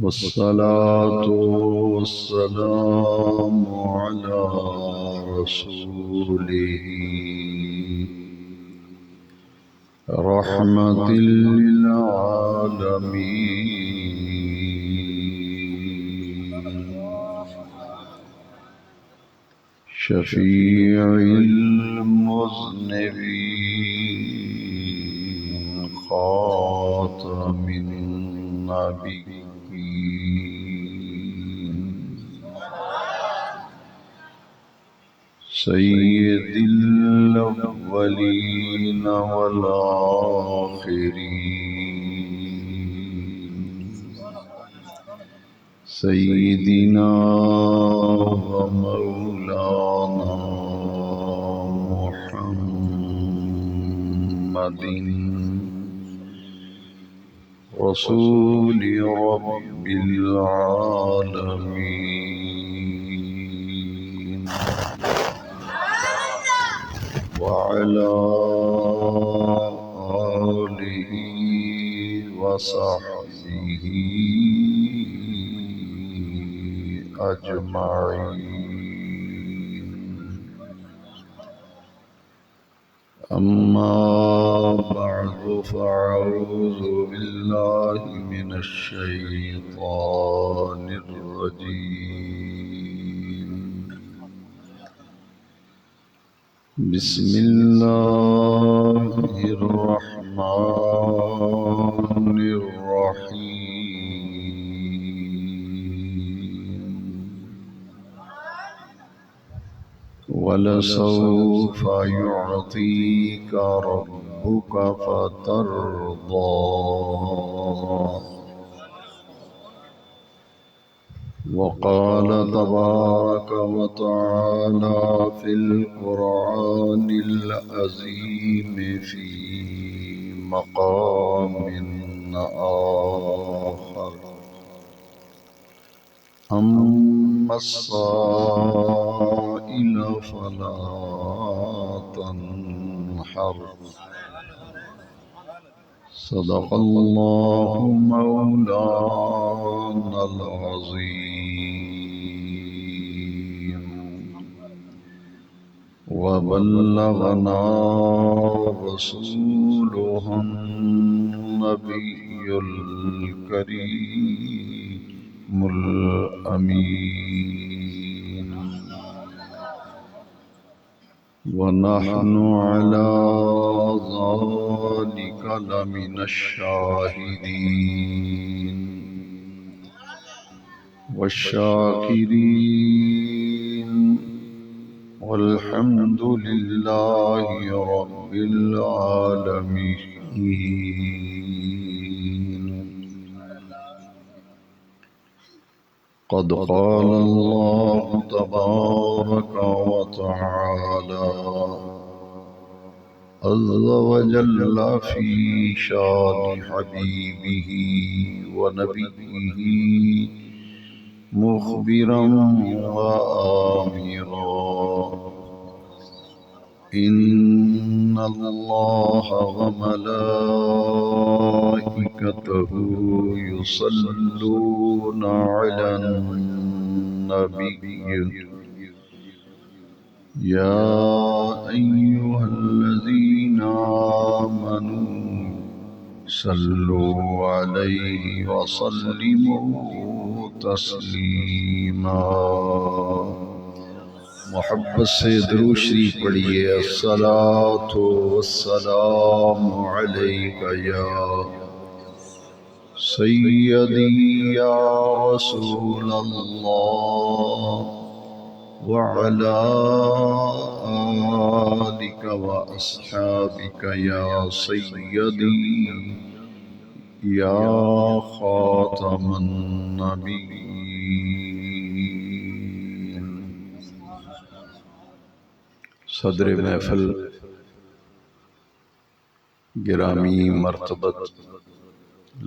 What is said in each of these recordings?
والصلاة والسلام على رسوله رحمة للعالمين شفيع المذنبين خاتم النبيين سيد الأولين والآخرين سيدنا ومولانا محمد رسول رب العالمين وعلى آله وصحبه أجمعين أما بعد فأعوذ بالله من الشيطان الرجيم بسم الله الرحمن الرحيم ولسوف يعطيك ربك فترضى وقال تبارك وتعالى في القرآن العظيم في مقام آخر أما السائل فلا تنحر صدق الله مولانا العظيم وبلغنا رسوله النبي الكريم الأمين ونحن على ذلك لمن الشاهدين والشاكرين والحمد لله رب العالمين قد قال الله تبارك وتعالى عز وجل في شان حبيبه ونبيه مخبرا وآمرا إن الله وملائكته يصلون على النبي يا أيها الذين آمنوا صلوا عليه وسلموا تسلیما. محبت سے درود شریف پڑھیے. الصلاۃ والسلام علیک یا سیدی یا رسول اللہ وعلى آلك وأصحابك يا سيدي يا خاتم النبيين. صدر محفل گرامی مرتبت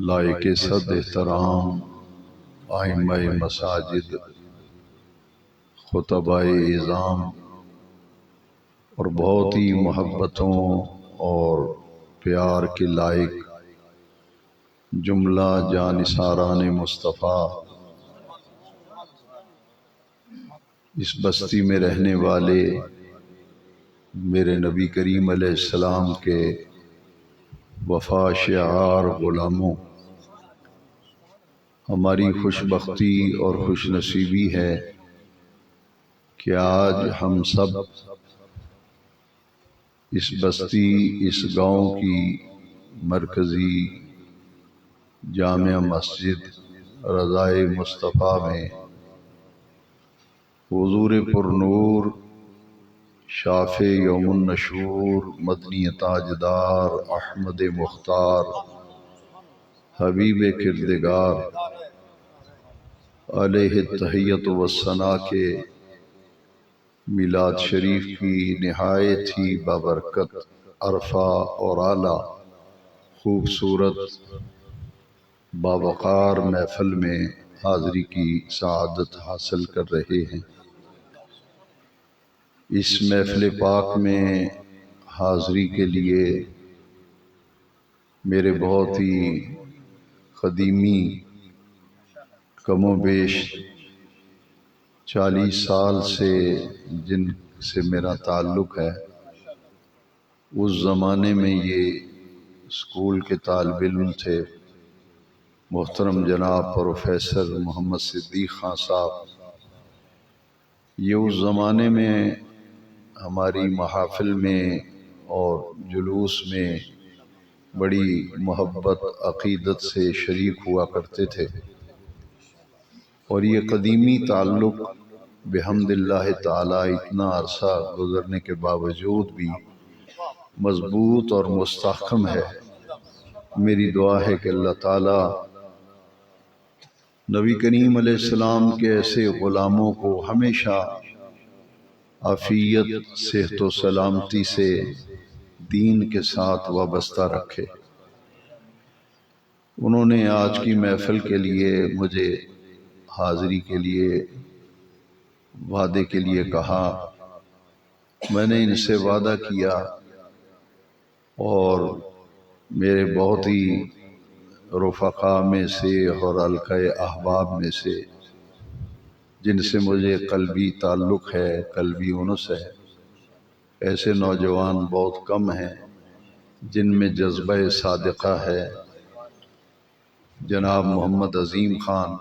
لائق صد احترام ائمہ مساجد، خطبائے اعظام اور بہت ہی محبتوں اور پیار کے لائق جملہ جانثاران مصطفیٰ، اس بستی میں رہنے والے میرے نبی کریم علیہ السلام کے وفا شعار غلاموں، ہماری خوش بختی اور خوش نصیبی ہے کہ آج ہم سب اس بستی، اس گاؤں کی مرکزی جامع مسجد رضائے مصطفیٰ میں حضور پر نور شافع یوم النشور مدنی تاجدار احمد مختار حبیب کردگار علیہ التحیۃ والثناء کے میلاد شریف کی نہایت ہی بابرکت، عرفہ اور اعلیٰ خوبصورت باوقار محفل میں حاضری کی سعادت حاصل کر رہے ہیں۔ اس محفل پاک میں حاضری کے لیے میرے بہت ہی قدیمی، کم و بیش 40 سال سے جن سے میرا تعلق ہے، اس زمانے میں یہ اسکول کے طالب علم تھے، محترم جناب پروفیسر محمد صدیق خان صاحب۔ یہ اس زمانے میں ہماری محافل میں اور جلوس میں بڑی محبت عقیدت سے شریک ہوا کرتے تھے، اور یہ قدیمی تعلق بحمد اللہ تعالی اتنا عرصہ گزرنے کے باوجود بھی مضبوط اور مستحکم ہے۔ میری دعا ہے کہ اللہ تعالی نبی کریم علیہ السلام کے ایسے غلاموں کو ہمیشہ عافیت، صحت و سلامتی سے دین کے ساتھ وابستہ رکھے۔ انہوں نے آج کی محفل کے لیے مجھے حاضری کے لیے، وعدے کے لیے کہا۔ میں نے ان سے وعدہ کیا، اور میرے بہت ہی رفقا میں سے اور حلقۂ احباب میں سے جن سے مجھے قلبی تعلق ہے، قلبی انس ہے، ایسے نوجوان بہت کم ہیں جن میں جذبہ صادقہ ہے۔ جناب محمد عظیم خان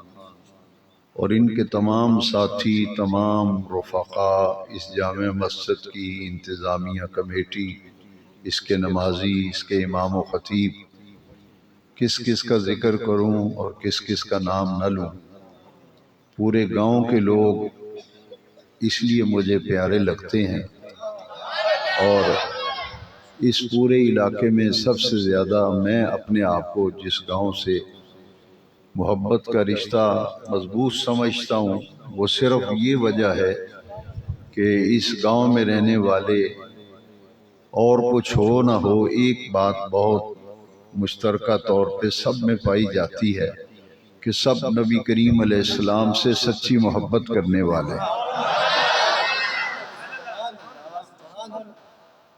اور ان کے تمام ساتھی، تمام رفقا، اس جامع مسجد کی انتظامیہ کمیٹی، اس کے نمازی، اس کے امام و خطیب، کس کس کا ذکر کروں اور کس کس کا نام نہ لوں۔ پورے گاؤں کے لوگ اس لیے مجھے پیارے لگتے ہیں، اور اس پورے علاقے میں سب سے زیادہ میں اپنے آپ کو جس گاؤں سے محبت کا رشتہ مضبوط سمجھتا ہوں، وہ صرف یہ وجہ ہے کہ اس گاؤں میں رہنے والے، اور کچھ ہو نہ ہو، ایک بات بہت مشترکہ طور پہ سب میں پائی جاتی ہے کہ سب نبی کریم علیہ السلام سے سچی محبت کرنے والے۔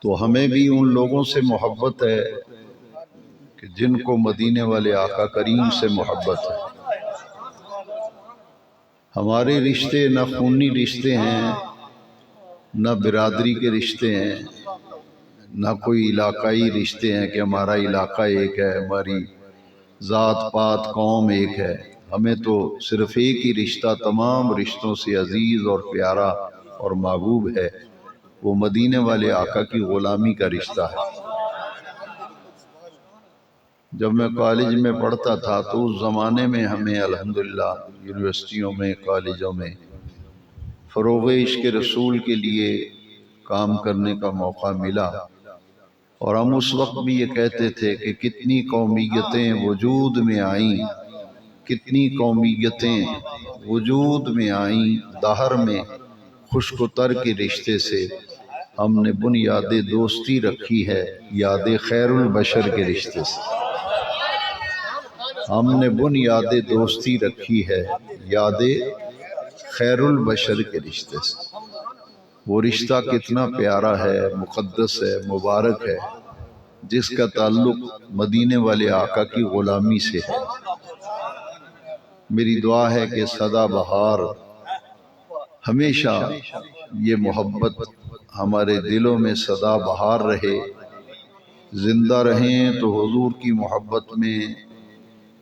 تو ہمیں بھی ان لوگوں سے محبت ہے کہ جن کو مدینے والے آقا کریم سے محبت ہے۔ ہمارے رشتے نہ خونی رشتے ہیں، نہ برادری کے رشتے ہیں، نہ کوئی علاقائی رشتے ہیں کہ ہمارا علاقہ ایک ہے، ہماری ذات پات قوم ایک ہے۔ ہمیں تو صرف ایک ہی رشتہ تمام رشتوں سے عزیز اور پیارا اور محبوب ہے، وہ مدینے والے آقا کی غلامی کا رشتہ ہے۔ جب میں کالج میں پڑھتا تھا تو اس زمانے میں ہمیں الحمدللہ یونیورسٹیوں میں، کالجوں میں فروغ عشق رسول کے لیے کام کرنے کا موقع ملا، اور ہم اس وقت بھی یہ کہتے تھے کہ کتنی قومیتیں وجود میں آئیں، کتنی قومیتیں وجود میں آئیں، دہر میں خشک و تر کے رشتے سے ہم نے بنیاد دوستی رکھی ہے، یاد خیر البشر کے رشتے سے ہم نے بنیاد دوستی رکھی ہے، یاد خیر البشر کے رشتے سے۔ وہ رشتہ کتنا پیارا ہے، مقدس ہے، مبارک ہے، جس کا تعلق مدینے والے آقا کی غلامی سے ہے۔ میری دعا ہے کہ سدا بہار ہمیشہ یہ محبت ہمارے دلوں میں سدا بہار رہے، زندہ رہیں تو حضور کی محبت میں،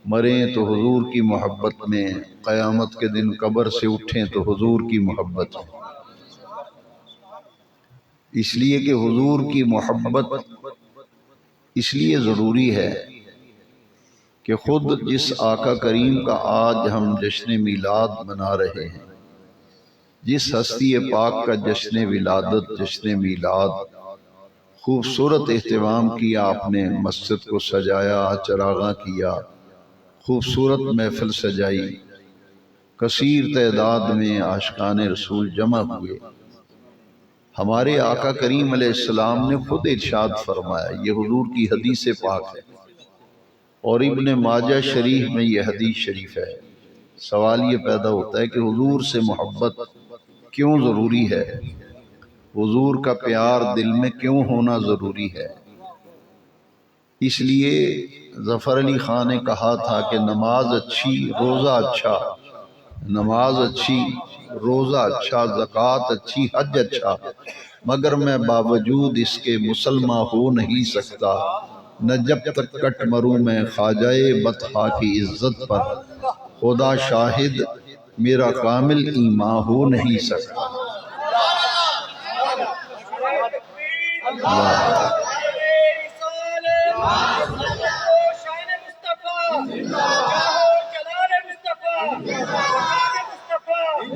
مریں تو حضور کی محبت میں، قیامت کے دن قبر سے اٹھیں تو حضور کی محبت میں۔ اس لیے کہ حضور کی محبت اس لیے ضروری ہے کہ خود جس آقا کریم کا آج ہم جشن میلاد منا رہے ہیں، جس ہستی پاک کا جشن ولادت، جشن میلاد، خوبصورت اہتمام کیا آپ نے، مسجد کو سجایا، چراغاں کیا، خوبصورت محفل سجائی، کثیر تعداد میں عاشقان رسول جمع ہوئے۔ ہمارے آقا کریم علیہ السلام نے خود ارشاد فرمایا، یہ حضور کی حدیث پاک ہے اور ابن ماجہ شریف میں یہ حدیث شریف ہے۔ سوال یہ پیدا ہوتا ہے کہ حضور سے محبت کیوں ضروری ہے؟ حضور کا پیار دل میں کیوں ہونا ضروری ہے؟ اس لیے ظفر علی خان نے کہا تھا کہ نماز اچھی، روزہ اچھا، نماز اچھی، روزہ اچھا، زکوٰۃ اچھی، حج اچھا، مگر میں باوجود اس کے مسلمان ہو نہیں سکتا، نہ جب تک کٹ مروں میں خواجہ بطحا کی عزت پر، خدا شاہد میرا کامل ایمان ہو نہیں سکتا۔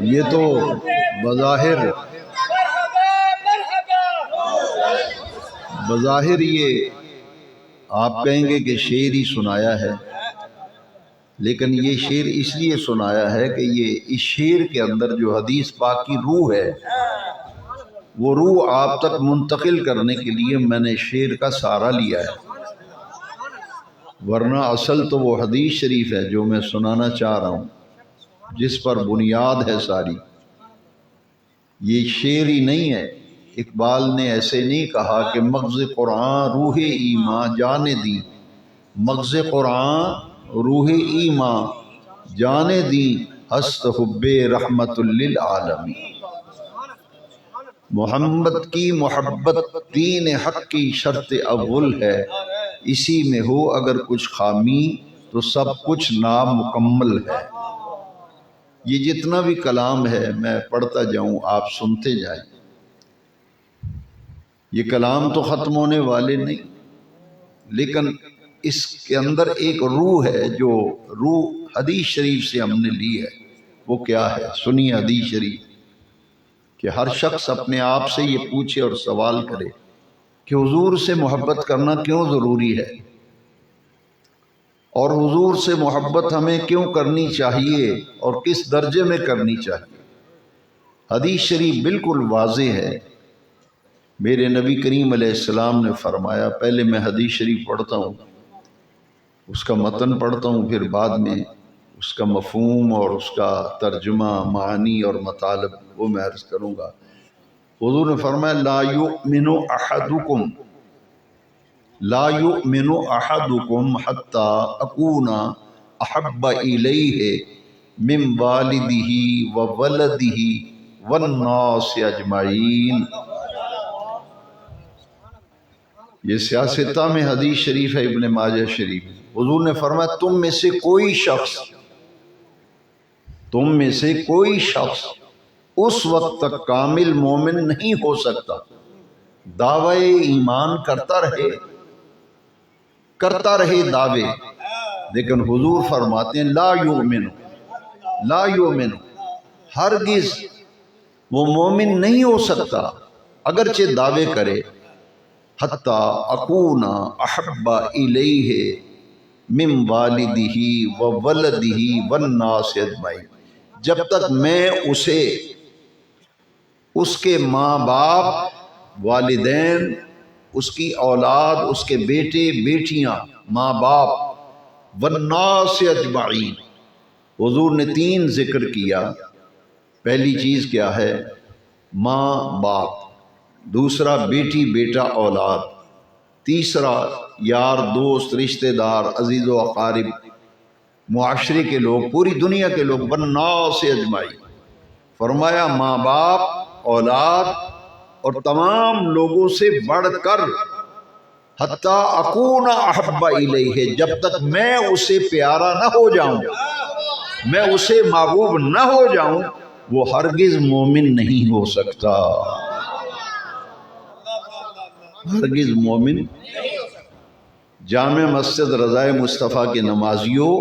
یہ تو بظاہر یہ آپ کہیں گے کہ شعر ہی سنایا ہے، لیکن یہ شعر اس لیے سنایا ہے کہ یہ اس شعر کے اندر جو حدیث پاک کی روح ہے، وہ روح آپ تک منتقل کرنے کے لیے میں نے شعر کا سہارا لیا ہے، ورنہ اصل تو وہ حدیث شریف ہے جو میں سنانا چاہ رہا ہوں، جس پر بنیاد ہے ساری۔ یہ شعر ہی نہیں ہے۔ اقبال نے ایسے نہیں کہا کہ مغز قرآن روح ایمان جانے دی، مغز قرآن روح ایمان جانے دی، ہست حب رحمت للعالمین۔ محمد کی محبت دین حق کی شرط اول ہے، اسی میں ہو اگر کچھ خامی تو سب کچھ نامکمل ہے۔ یہ جتنا بھی کلام ہے میں پڑھتا جاؤں، آپ سنتے جائیں، یہ کلام تو ختم ہونے والے نہیں، لیکن اس کے اندر ایک روح ہے، جو روح حدیث شریف سے ہم نے لی ہے۔ وہ کیا ہے؟ سنیے حدیث شریف، کہ ہر شخص اپنے آپ سے یہ پوچھے اور سوال کرے کہ حضور سے محبت کرنا کیوں ضروری ہے، اور حضور سے محبت ہمیں کیوں کرنی چاہیے اور کس درجے میں کرنی چاہیے۔ حدیث شریف بالکل واضح ہے۔ میرے نبی کریم علیہ السلام نے فرمایا، پہلے میں حدیث شریف پڑھتا ہوں، اس کا متن پڑھتا ہوں، پھر بعد میں اس کا مفہوم اور اس کا ترجمہ، معانی اور مطالب وہ میں عرض کروں گا۔ حضور نے فرمایا، لا یؤمن احدکم لا یؤمن احدکم حتی اکون احب الیہ من والدہ وولدہ والناس اجمعین۔ یہ سیاستہ میں حدیث شریف ہے، ابن ماجہ شریف۔ حضور نے فرمایا، تم میں سے کوئی شخص اس وقت تک کامل مومن نہیں ہو سکتا، دعوی ایمان کرتا رہے دعوے، لیکن حضور فرماتے ہیں لا یؤمن، ہرگز وہ مومن نہیں ہو سکتا اگرچہ دعوے کرے، حتی اکون احب الیہ من والدہ وولدہ والناس اجمعین، جب تک میں اسے اس کے ماں باپ، والدین، اس کی اولاد، اس کے بیٹے بیٹیاں، ماں باپ، والناس اجمعین، حضور نے 3 ذکر کیا۔ پہلی چیز کیا ہے؟ ماں باپ، دوسرا بیٹی بیٹا اولاد، تیسرا یار دوست رشتہ دار عزیز و اقارب معاشرے کے لوگ پوری دنیا کے لوگ بالناس سے اجمائی فرمایا ماں باپ اولاد اور تمام لوگوں سے بڑھ کر حتیٰ اکون احب الیہ جب تک میں اسے پیارا نہ ہو جاؤں میں اسے محبوب نہ ہو جاؤں وہ ہرگز مومن نہیں ہو سکتا ہرگز مومن جامع مسجد رضائے مصطفیٰ کے نمازیوں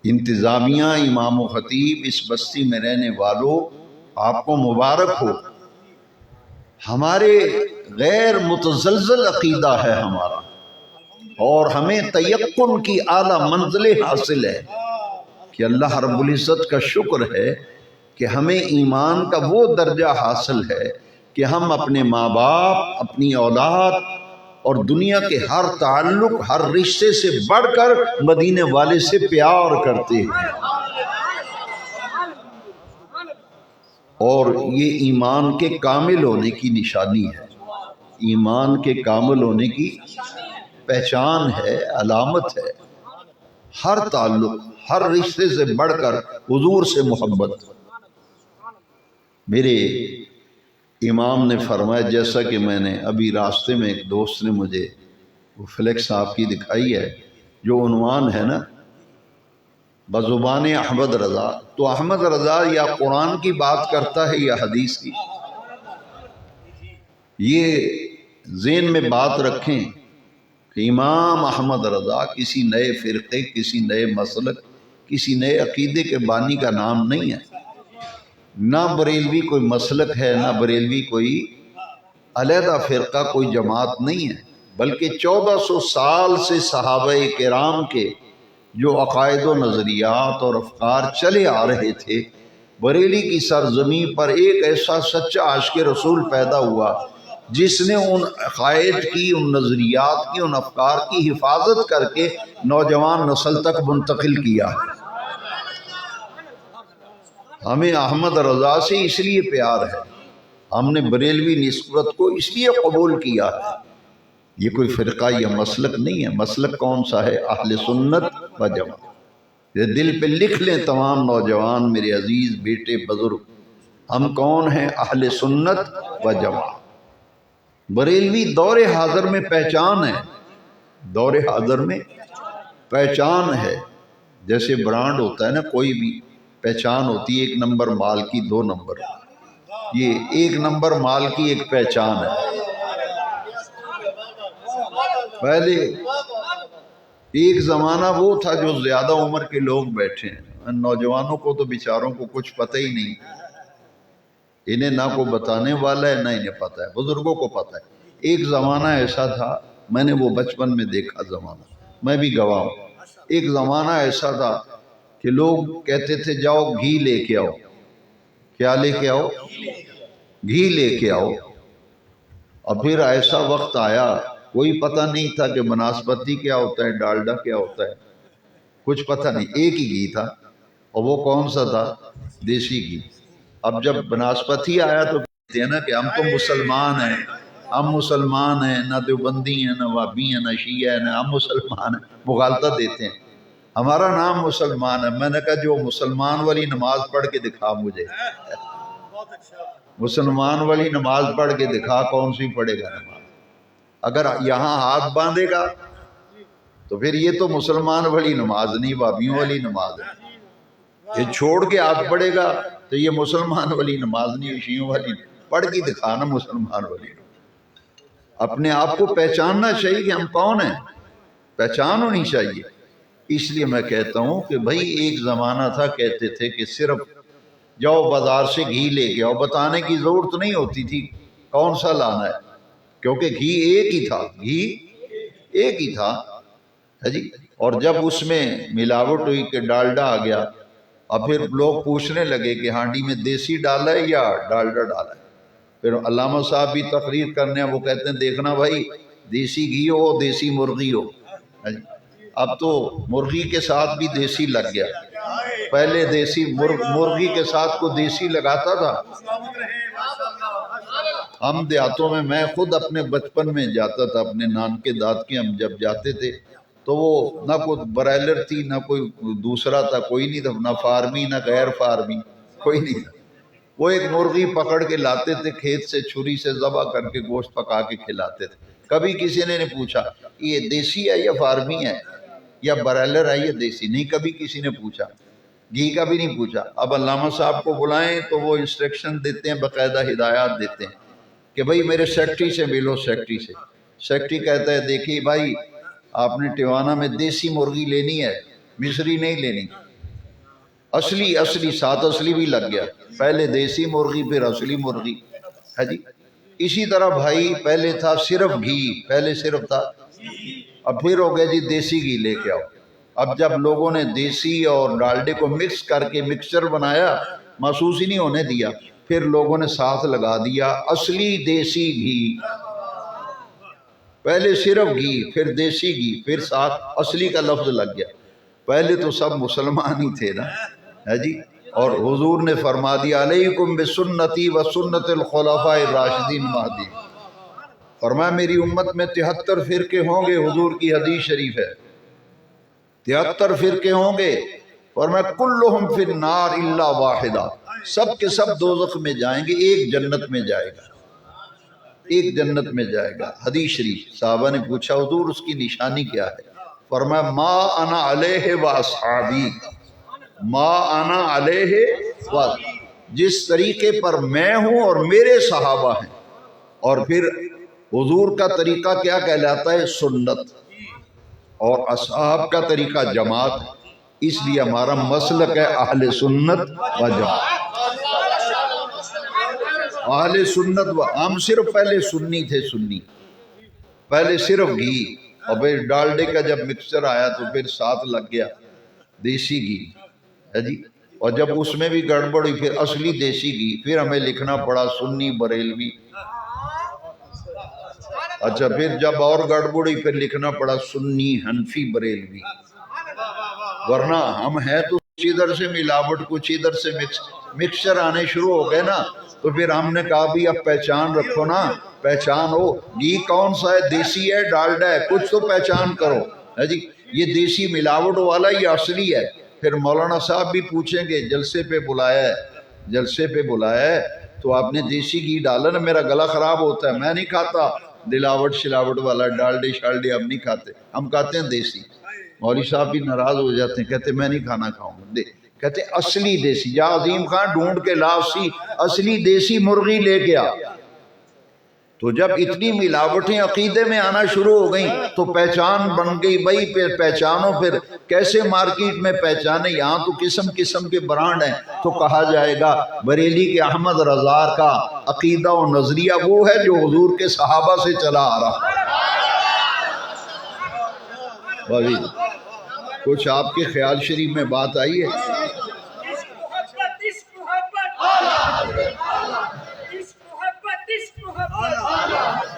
انتظامیہ امام و خطیب اس بستی میں رہنے والوں آپ کو مبارک ہو ہمارے غیر متزلزل عقیدہ ہے ہمارا اور ہمیں تیقن کی اعلیٰ منزل حاصل ہے کہ اللہ رب العزت کا شکر ہے کہ ہمیں ایمان کا وہ درجہ حاصل ہے کہ ہم اپنے ماں باپ اپنی اولاد اور دنیا کے ہر تعلق ہر رشتے سے بڑھ کر مدینے والے سے پیار کرتے ہیں اور یہ ایمان کے کامل ہونے کی نشانی ہے ایمان کے کامل ہونے کی پہچان ہے علامت ہے ہر تعلق ہر رشتے سے بڑھ کر حضور سے محبت میرے امام نے فرمایا جیسا کہ میں نے ابھی راستے میں ایک دوست نے مجھے وہ فلیکس آپ کی دکھائی ہے جو عنوان ہے نا بزبان احمد رضا تو احمد رضا یا قرآن کی بات کرتا ہے یا حدیث کی یہ ذہن میں بات رکھیں کہ امام احمد رضا کسی نئے فرقے کسی نئے مسلک کسی نئے عقیدے کے بانی کا نام نہیں ہے نہ بریلوی کوئی مسلک ہے نہ بریلوی کوئی علیحدہ فرقہ کوئی جماعت نہیں ہے بلکہ 1400 سال سے صحابہ کرام کے جو عقائد و نظریات اور افکار چلے آ رہے تھے بریلی کی سرزمین پر ایک ایسا سچا عاشق رسول پیدا ہوا جس نے ان عقائد کی ان نظریات کی ان افکار کی حفاظت کر کے نوجوان نسل تک منتقل کیا ہمیں احمد رضا سے اس لیے پیار ہے ہم نے بریلوی نسبت کو اس لیے قبول کیا ہے یہ کوئی فرقہ یا مسلک نہیں ہے مسلک کون سا ہے اہل سنت و جماعت یہ دل پہ لکھ لیں تمام نوجوان میرے عزیز بیٹے بزرگ ہم کون ہیں اہل سنت و جماعت بریلوی دور حاضر میں پہچان ہے دور حاضر میں پہچان ہے جیسے برانڈ ہوتا ہے نا کوئی بھی پہچان ہوتی ہے 1 نمبر مال کی 2 نمبر یہ 1 نمبر مال کی ایک پہچان ہے پہلے ایک زمانہ وہ تھا جو زیادہ عمر کے لوگ بیٹھے ہیں نوجوانوں کو تو بیچاروں کو کچھ پتہ ہی نہیں انہیں نہ کوئی بتانے والا ہے نہ انہیں پتہ ہے بزرگوں کو پتہ ہے ایک زمانہ ایسا تھا میں نے وہ بچپن میں دیکھا زمانہ میں بھی گواہ ہوں ایک زمانہ ایسا تھا کہ لوگ کہتے تھے جاؤ گھی لے کے آؤ کیا لے کے آؤ گھی لے کے آؤ اور پھر ایسا وقت آیا کوئی پتہ نہیں تھا کہ بناسپتی کیا ہوتا ہے ڈالڈا کیا ہوتا ہے کچھ پتہ نہیں ایک ہی گھی تھا اور وہ کون سا تھا دیسی گھی اب جب بناسپتی آیا تو کہتے ہیں نا کہ ہم تو مسلمان ہیں ہم مسلمان ہیں نہ دیوبندی ہیں نہ وہابی ہیں نہ شیعہ ہیں نہ ہم مسلمان ہیں مغالطہ دیتے ہیں ہمارا نام مسلمان ہے میں نے کہا جو مسلمان والی نماز پڑھ کے دکھا مجھے مسلمان والی نماز پڑھ کے دکھا کون سی پڑھے گا نماز اگر یہاں ہاتھ باندھے گا تو پھر یہ تو مسلمان والی نماز نہیں وہابیوں والی نماز ہے یہ چھوڑ کے ہاتھ پڑھے گا تو یہ مسلمان والی نماز نہیں شیعوں والی پڑھ کے دکھا نا مسلمان والی اپنے آپ کو پہچاننا چاہیے کہ ہم کون ہیں پہچان ہونی چاہیے اس لیے میں کہتا ہوں کہ بھائی ایک زمانہ تھا کہتے تھے کہ صرف جاؤ بازار سے گھی لے کے آؤ بتانے کی ضرورت نہیں ہوتی تھی کون سا لانا ہے کیونکہ گھی ایک ہی تھا گھی ایک ہی تھا جی اور جب اس میں ملاوٹ ہوئی کہ ڈالڈا آ گیا اور پھر لوگ پوچھنے لگے کہ ہانڈی میں دیسی ڈالا ہے یا ڈالڈا ڈالا ہے پھر علامہ صاحب بھی تقریر کرنے ہیں وہ کہتے ہیں دیکھنا بھائی دیسی گھی ہو دیسی مرغی ہو اب تو مرغی کے ساتھ بھی دیسی لگ گیا پہلے دیسی مرغی کے ساتھ کو دیسی لگاتا تھا ہم دیہاتوں میں خود اپنے بچپن میں جاتا تھا، اپنے نانکے داد کے ہم جب جاتے تھے تو وہ نہ کوئی برائلر تھی نہ کوئی دوسرا تھا، کوئی نہیں تھا، نہ فارمی نہ غیر فارمی، کوئی نہیں تھا۔ وہ ایک مرغی پکڑ کے لاتے تھے کھیت سے، چھری سے ذبح کر کے گوشت پکا کے کھلاتے تھے۔ کبھی کسی نے نہیں پوچھا یہ دیسی ہے یا فارمی ہے یا برائلر ہے یا دیسی، نہیں کبھی کسی نے پوچھا، گھی کا بھی نہیں پوچھا۔ اب علامہ صاحب کو بلائیں تو وہ انسٹرکشن دیتے ہیں، باقاعدہ ہدایات دیتے ہیں کہ بھئی میرے سیکٹری سے ملو، سیکٹری سے۔ سیکٹری کہتا ہے دیکھیے بھائی آپ نے ٹیوانا میں دیسی مرغی لینی ہے، مصری نہیں لینی، اصلی ساتھ اصلی بھی لگ گیا، پہلے دیسی مرغی پھر اصلی مرغی ہے جی۔ اسی طرح بھائی پہلے تھا صرف گھی، پہلے صرف تھا، اب پھر ہو گیا جی دیسی گھی لے کے آؤ۔ اب جب لوگوں نے دیسی اور ڈالڈے کو مکس کر کے مکسچر بنایا، محسوس ہی نہیں ہونے دیا، پھر لوگوں نے ساتھ لگا دیا اصلی دیسی گھی۔ پہلے صرف گھی، پھر دیسی گھی، پھر ساتھ اصلی کا لفظ لگ گیا۔ پہلے تو سب مسلمان ہی تھے نا، ہے جی۔ اور حضور نے فرما دیا علیکم بسنتی و سنت الخلفاء الراشدین المہدیین، فرمایا میری امت میں 73 فرقے ہوں گے، حضور کی حدیث شریف ہے 73 فرقے ہوں گے، فرمایا کلہم فی النار الا واحدہ، سب کے سب دوزخ میں جائیں گے، ایک جنت میں جائے گا، ایک جنت میں جائے گا۔ حدیث شریف۔ صحابہ نے پوچھا حضور اس کی نشانی کیا ہے؟ فرمایا ما انا علیہ و اصحابی، ما انا علیہ و، جس طریقے پر میں ہوں اور میرے صحابہ ہیں۔ اور پھر حضور کا طریقہ کیا کہلاتا ہے؟ سنت، اور اصحاب کا طریقہ جماعت، اس لیے ہمارا مسلک ہے اہل سنت و جماعت، اہل سنت و، ہم صرف پہلے سنی تھے، سنی، پہلے صرف گھی، اور پھر ڈالڈے کا جب مکسچر آیا تو پھر ساتھ لگ گیا دیسی گھی، ہے جی۔ اور جب اس میں بھی گڑبڑ ہوئی پھر اصلی دیسی گھی، پھر ہمیں لکھنا پڑا سنی بریلوی، اچھا پھر جب اور گڑبڑ ہوئی پھر لکھنا پڑا سنی حنفی بریلوی، ورنہ ہم ہیں تو کچھ ادھر سے ملاوٹ کچھ ادھر سے مکسچر آنے شروع ہو گئے نا، تو پھر ہم نے کہا بھی اب پہچان رکھو نا، پہچان ہو، گھی کون سا ہے، دیسی ہے ڈالڈا ہے، کچھ تو پہچان کرو، ہے جی۔ یہ دیسی ملاوٹ والا یہ اصلی ہے۔ پھر مولانا صاحب بھی پوچھیں گے جلسے پہ بلایا ہے، جلسے پہ بلایا ہے تو آپ نے دیسی گھی ڈالا نا، میرا گلا خراب ہوتا ہے، میں نہیں کھاتا دلاوٹ شلاوٹ والا، ڈالڈے شالڈے ہم نہیں کھاتے، ہم کھاتے ہیں دیسی۔ مولوی صاحب بھی ناراض ہو جاتے ہیں، کہتے ہیں میں نہیں کھانا کھاؤں گا، کہتے ہیں اصلی دیسی، یا عظیم خان ڈھونڈ کے لا اصلی دیسی مرغی لے کے آ۔ تو جب اتنی ملاوٹیں عقیدے میں آنا شروع ہو گئیں تو پہچان بن گئی، بھائی پھر پہچانو، پھر کیسے مارکیٹ میں پہچانے، یہاں تو قسم قسم کے برانڈ ہیں، تو کہا جائے گا بریلی کے احمد رضا کا عقیدہ و نظریہ وہ ہے جو حضور کے صحابہ سے چلا آ رہا۔ بھائی کچھ آپ کے خیال شریف میں بات آئی ہے؟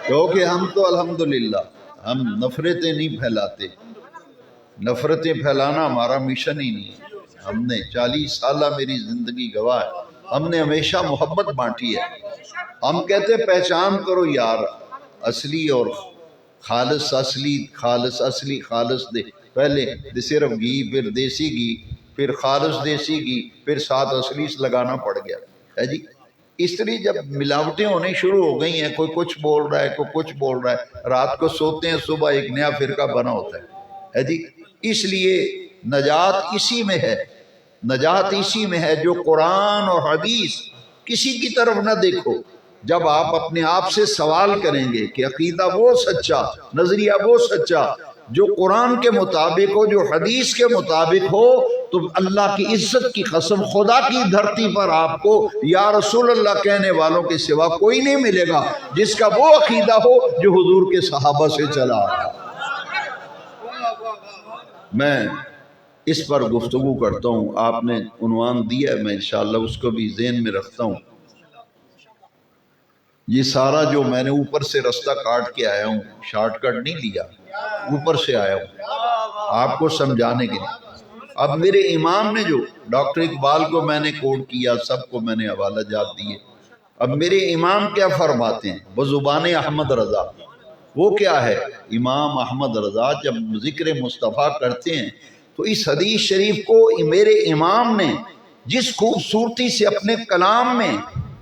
کیونکہ ہم تو الحمدللہ ہم نفرتیں نہیں پھیلاتے، نفرتیں پھیلانا ہمارا مشن ہی نہیں ہے۔ ہم نے 40 سالہ میری زندگی گواہ ہے، ہم نے ہمیشہ محبت بانٹی ہے۔ ہم کہتے پہچان کرو یار، اصلی اور خالص، اصلی خالص، اصلی خالص دے، پہلے صرف گھی، پھر دیسی گھی، پھر خالص دیسی گھی، پھر ساتھ اصلی سے لگانا پڑ گیا، ہے جی۔ اس طرح جب ملاوٹیں ہونے شروع ہو گئی ہیں، کوئی کچھ بول رہا ہے، کوئی کچھ بول رہا ہے، رات کو سوتے ہیں صبح ایک نیا فرقہ بنا ہوتا ہے جی۔ اس لیے نجات اسی میں ہے، نجات اسی میں ہے جو قرآن اور حدیث، کسی کی طرف نہ دیکھو۔ جب آپ اپنے آپ سے سوال کریں گے کہ عقیدہ وہ سچا، نظریہ وہ سچا جو قرآن کے مطابق ہو، جو حدیث کے مطابق ہو، تو اللہ کی عزت کی قسم خدا کی دھرتی پر آپ کو یا رسول اللہ کہنے والوں کے سوا کوئی نہیں ملے گا جس کا وہ عقیدہ ہو جو حضور کے صحابہ سے چلا آیا۔ میں اس پر گفتگو کرتا ہوں، آپ نے عنوان دیا ہے، میں انشاءاللہ اس کو بھی ذہن میں رکھتا ہوں۔ یہ سارا جو میں نے اوپر سے رستہ کاٹ کے آیا ہوں، شارٹ کٹ نہیں لیا، اوپر سے آیا ہوں آپ کو سمجھانے کے لیے۔ اب میرے امام نے جو ڈاکٹر اقبال کو میں نے کوٹ کیا، سب کو میں نے حوالہ جات دیے، اب میرے امام کیا فرماتے ہیں بزبان احمد رضا، وہ کیا ہے؟ امام احمد رضا جب ذکر مصطفیٰ کرتے ہیں تو اس حدیث شریف کو میرے امام نے جس خوبصورتی سے اپنے کلام میں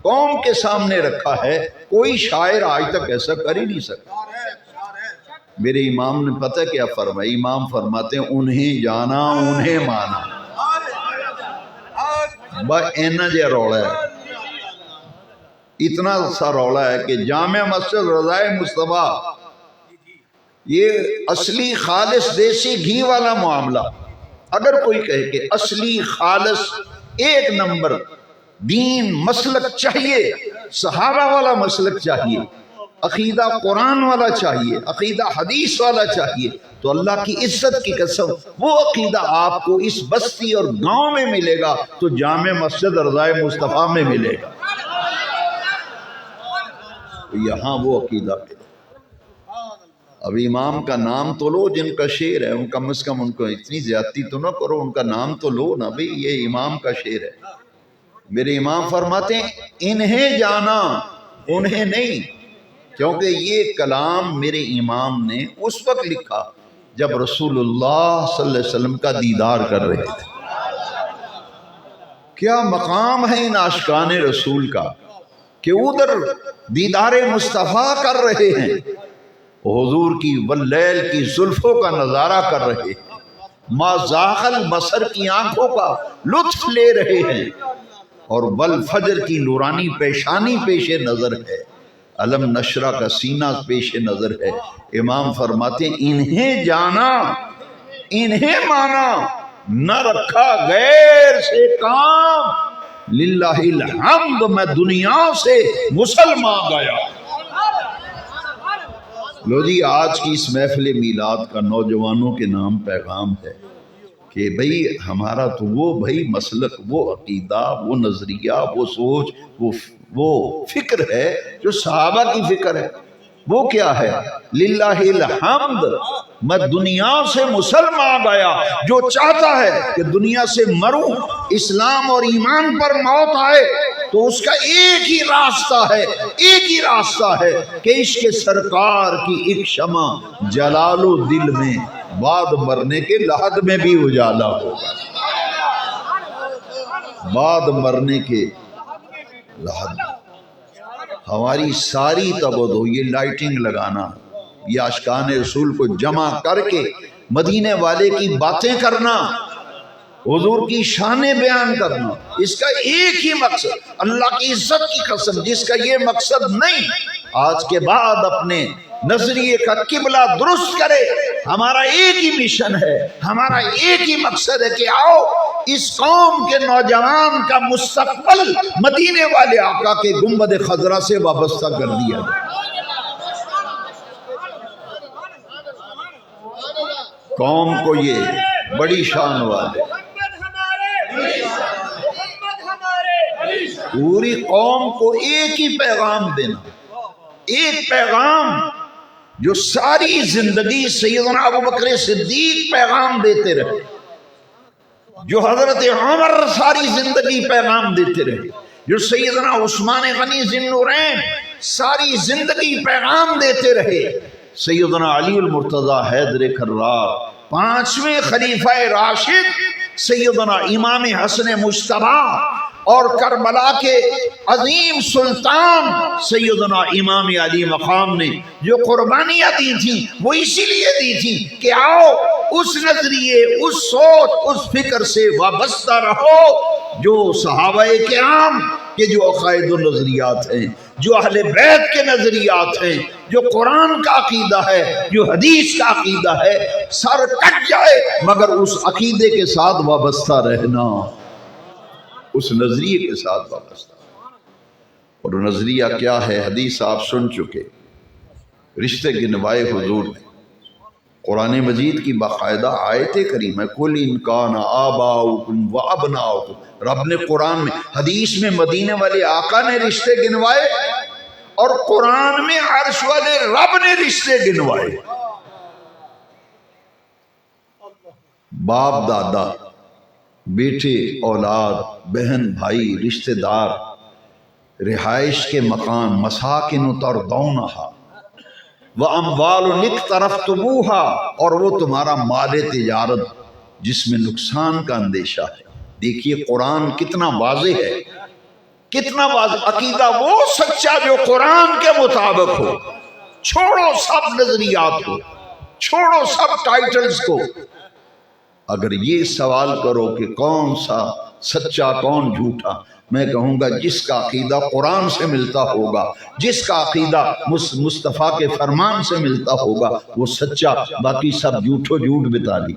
قوم کے سامنے رکھا ہے، کوئی شاعر آج تک ایسا کر ہی نہیں سکتا۔ میرے امام نے پتہ کیا فرمایا؟ امام فرماتے ہیں انہیں جانا انہیں مانا۔ بس اینا جے روڑا ہے، اتنا سا روڑا ہے کہ جامع مسجد رضائے مصطفیٰ یہ اصلی خالص دیسی گھی والا معاملہ، اگر کوئی کہے کہ اصلی خالص ایک نمبر دین مسلک چاہیے، صحابہ والا مسلک چاہیے، عقیدہ قرآن والا چاہیے، عقیدہ حدیث والا چاہیے، تو اللہ کی عزت کی قسم وہ عقیدہ آپ کو اس بستی اور گاؤں میں ملے گا تو جامع مسجد رضائے مصطفیٰ میں ملے گا، یہاں وہ عقیدہ ملے۔ اب امام کا نام تو لو جن کا شعر ہے، ان کم از کم ان کو اتنی زیادتی تو نہ کرو، ان کا نام تو لو نا بھئی، یہ امام کا شعر ہے۔ میرے امام فرماتے ہیں انہیں جانا انہیں نہیں، کیونکہ یہ کلام میرے امام نے اس وقت لکھا جب رسول اللہ صلی اللہ علیہ وسلم کا دیدار کر رہے تھے۔ کیا مقام ہے ان عاشقان رسول کا کہ ادھر دیدار مصطفیٰ کر رہے ہیں، حضور کی واللیل کی زلفوں کا نظارہ کر رہے ہیں، ما زاغ البصر کی آنکھوں کا لطف لے رہے ہیں، اور والفجر کی نورانی پیشانی پیش نظر ہے، علم نشرہ کا سینہ پیش نظر ہے۔ امام فرماتے ہیں انہیں جانا انہیں مانا، نہ رکھا غیر سے کام، للہ الحمد میں دنیا سے مسلمان گیا۔ لو جی، آج کی اس محفل میلاد کا نوجوانوں کے نام پیغام ہے کہ بھئی ہمارا تو وہ بھئی مسلک، وہ عقیدہ، وہ نظریہ، وہ سوچ، وہ فکر ہے جو صحابہ کی فکر ہے۔ وہ کیا ہے؟ للہ الحمد میں دنیا سے مسلمان گیا۔ جو چاہتا ہے کہ دنیا سے مروں، اسلام اور ایمان پر موت آئے، تو اس کا ایک ہی راستہ ہے، ایک ہی راستہ ہے کہ عشق سرکار کی ایک شمع جلال و دل میں بعد مرنے کے لحد میں بھی اجالا ہوگا، بعد مرنے کے لحد میں۔ ہماری ساری توجہ یہ لائٹنگ لگانا، یہ عاشقان رسول کو جمع کر کے مدینے والے کی باتیں کرنا، حضور کی شانیں بیان کرنا، اس کا ایک ہی مقصد، اللہ کی عزت کی قسم جس کا یہ مقصد نہیں، آج کے بعد اپنے نظریے کا قبلہ درست کرے۔ ہمارا ایک ہی مشن ہے، ہمارا ایک ہی مقصد ہے کہ آؤ اس قوم کے نوجوان کا مستقبل مدینے والے آقا کے گنبد خضرا سے وابستہ کر دیا جائے۔ قوم کو یہ بڑی شان والے، پوری قوم کو ایک ہی پیغام دینا، ایک پیغام جو ساری زندگی سیدنا ابوبکر صدیق پیغام دیتے رہے، جو حضرت عمر ساری زندگی پیغام دیتے رہے، جو سیدنا عثمان غنی ذی النورین ساری زندگی پیغام دیتے رہے، سیدنا علی المرتضی حیدر کرار، پانچویں خلیفہ راشد سیدنا امام حسن مجتبی، اور کربلا کے عظیم سلطان سیدنا امام علی مقام نے جو قربانیاں دی تھیں وہ اسی لیے دی تھیں کہ آؤ اس نظریے، اس سوچ، اس فکر سے وابستہ رہو جو صحابہ کرام کے جو عقائد و نظریات ہیں، جو اہل بیت کے نظریات ہیں، جو قرآن کا عقیدہ ہے، جو حدیث کا عقیدہ ہے، سر کٹ جائے مگر اس عقیدے کے ساتھ وابستہ رہنا، اس نظریے کے ساتھ وابستہ۔ اور نظریہ کیا ہے؟ حدیث آپ سن چکے، رشتے گنوائے حضور نے، قرآن مجید کی باقاعدہ آیت کریم ہے، قُلْ إِنْ كَانَ آبَاؤُكُمْ وَأَبْنَاؤُكُمْ، رب نے قرآن میں، حدیث میں مدینے والے آقا نے رشتے گنوائے، اور قرآن میں عرش والے رب نے رشتے گنوائے۔ باپ دادا، بیٹے اولاد، بہن بھائی، رشتہ دار، رہائش کے مکان، مساکن ترضونھا واموال اقترفتموها، اور وہ تمہارا مال تجارت جس میں نقصان کا اندیشہ ہے۔ دیکھیے قرآن کتنا واضح ہے، کتنا واضح۔ عقیدہ وہ سچا جو قرآن کے مطابق ہو، چھوڑو سب نظریات کو، چھوڑو سب ٹائٹلز کو۔ اگر یہ سوال کرو کہ کون سا سچا کون جھوٹا، میں کہوں گا جس کا عقیدہ قرآن سے ملتا ہوگا، جس کا عقیدہ مصطفیٰ کے فرمان سے ملتا ہوگا وہ سچا، باقی سب جھوٹو جھوٹ بتا دی،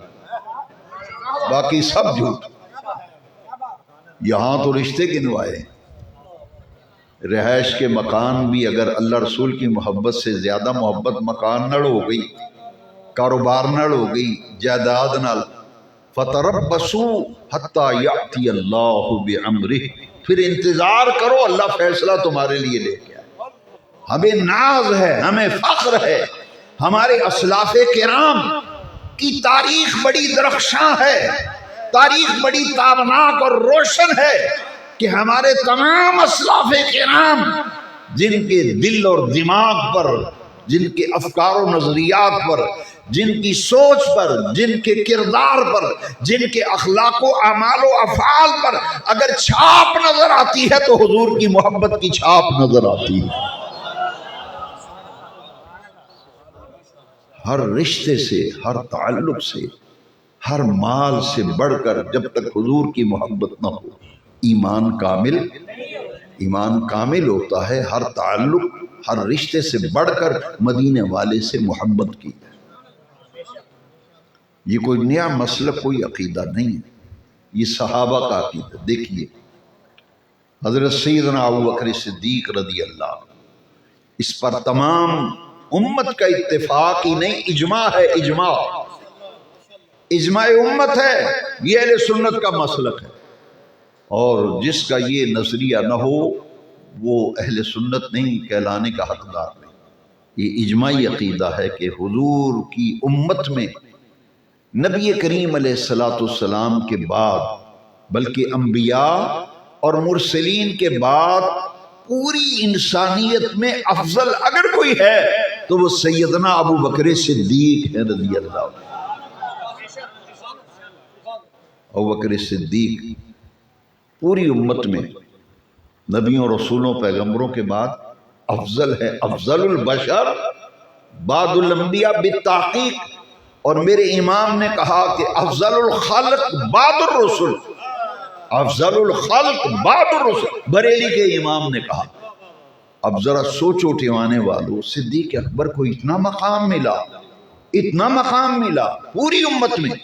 باقی سب جھوٹ۔ یہاں تو رشتے گنوائے، رہائش کے مکان بھی اگر اللہ رسول کی محبت سے زیادہ محبت مکان نڑ ہو گئی، کاروبار نڑ ہو گئی، جائیداد نال، فتربصوا حتی یأتی اللہ بامرہ، پھر انتظار کرو اللہ فیصلہ تمہارے لیے لے کے آئے۔ ہمیں ناز ہے، ہمیں فخر ہے، ہمارے اسلاف کرام کی تاریخ بڑی درخشاں ہے، تاریخ بڑی تابناک اور روشن ہے کہ ہمارے تمام اسلاف کرام جن کے دل اور دماغ پر، جن کے افکار و نظریات پر، جن کی سوچ پر، جن کے کردار پر، جن کے اخلاق و اعمال و افعال پر اگر چھاپ نظر آتی ہے تو حضور کی محبت کی چھاپ نظر آتی ہے۔ ہر رشتے سے، ہر تعلق سے، ہر مال سے بڑھ کر جب تک حضور کی محبت نہ ہو ایمان کامل ہوتا ہے۔ ہر تعلق، ہر رشتے سے بڑھ کر مدینے والے سے محبت کی۔ یہ کوئی نیا مسئلہ، کوئی عقیدہ نہیں ہے، یہ صحابہ کا عقیدہ۔ دیکھیے حضرت سیدنا ابوبکر صدیق رضی اللہ عنہ، اس پر تمام امت کا اتفاق ہی نہیں، اجماع ہے، اجماع امت ہے، یہ اہل سنت کا مسلک ہے، اور جس کا یہ نظریہ نہ ہو وہ اہل سنت نہیں، کہلانے کا حقدار نہیں۔ یہ اجماعی عقیدہ ہے کہ حضور کی امت میں نبی کریم علیہ السلام کے بعد، بلکہ انبیاء اور مرسلین کے بعد پوری انسانیت میں افضل اگر کوئی ہے تو وہ سیدنا ابوبکر صدیق ہے رضی اللہ عنہ۔ ابوبکر صدیق پوری امت میں نبیوں، رسولوں، پیغمبروں کے بعد افضل ہے، افضل البشر بعد الانبیاء بالتحقیق۔ اور میرے امام نے کہا کہ افضل الخلق بعد الرسل، افضل الخلق بعد الرسل، بریلی کے امام نے کہا۔ اب ذرا سوچو ٹھوانے والوں، صدیق اکبر کو اتنا مقام ملا، اتنا مقام ملا پوری امت میں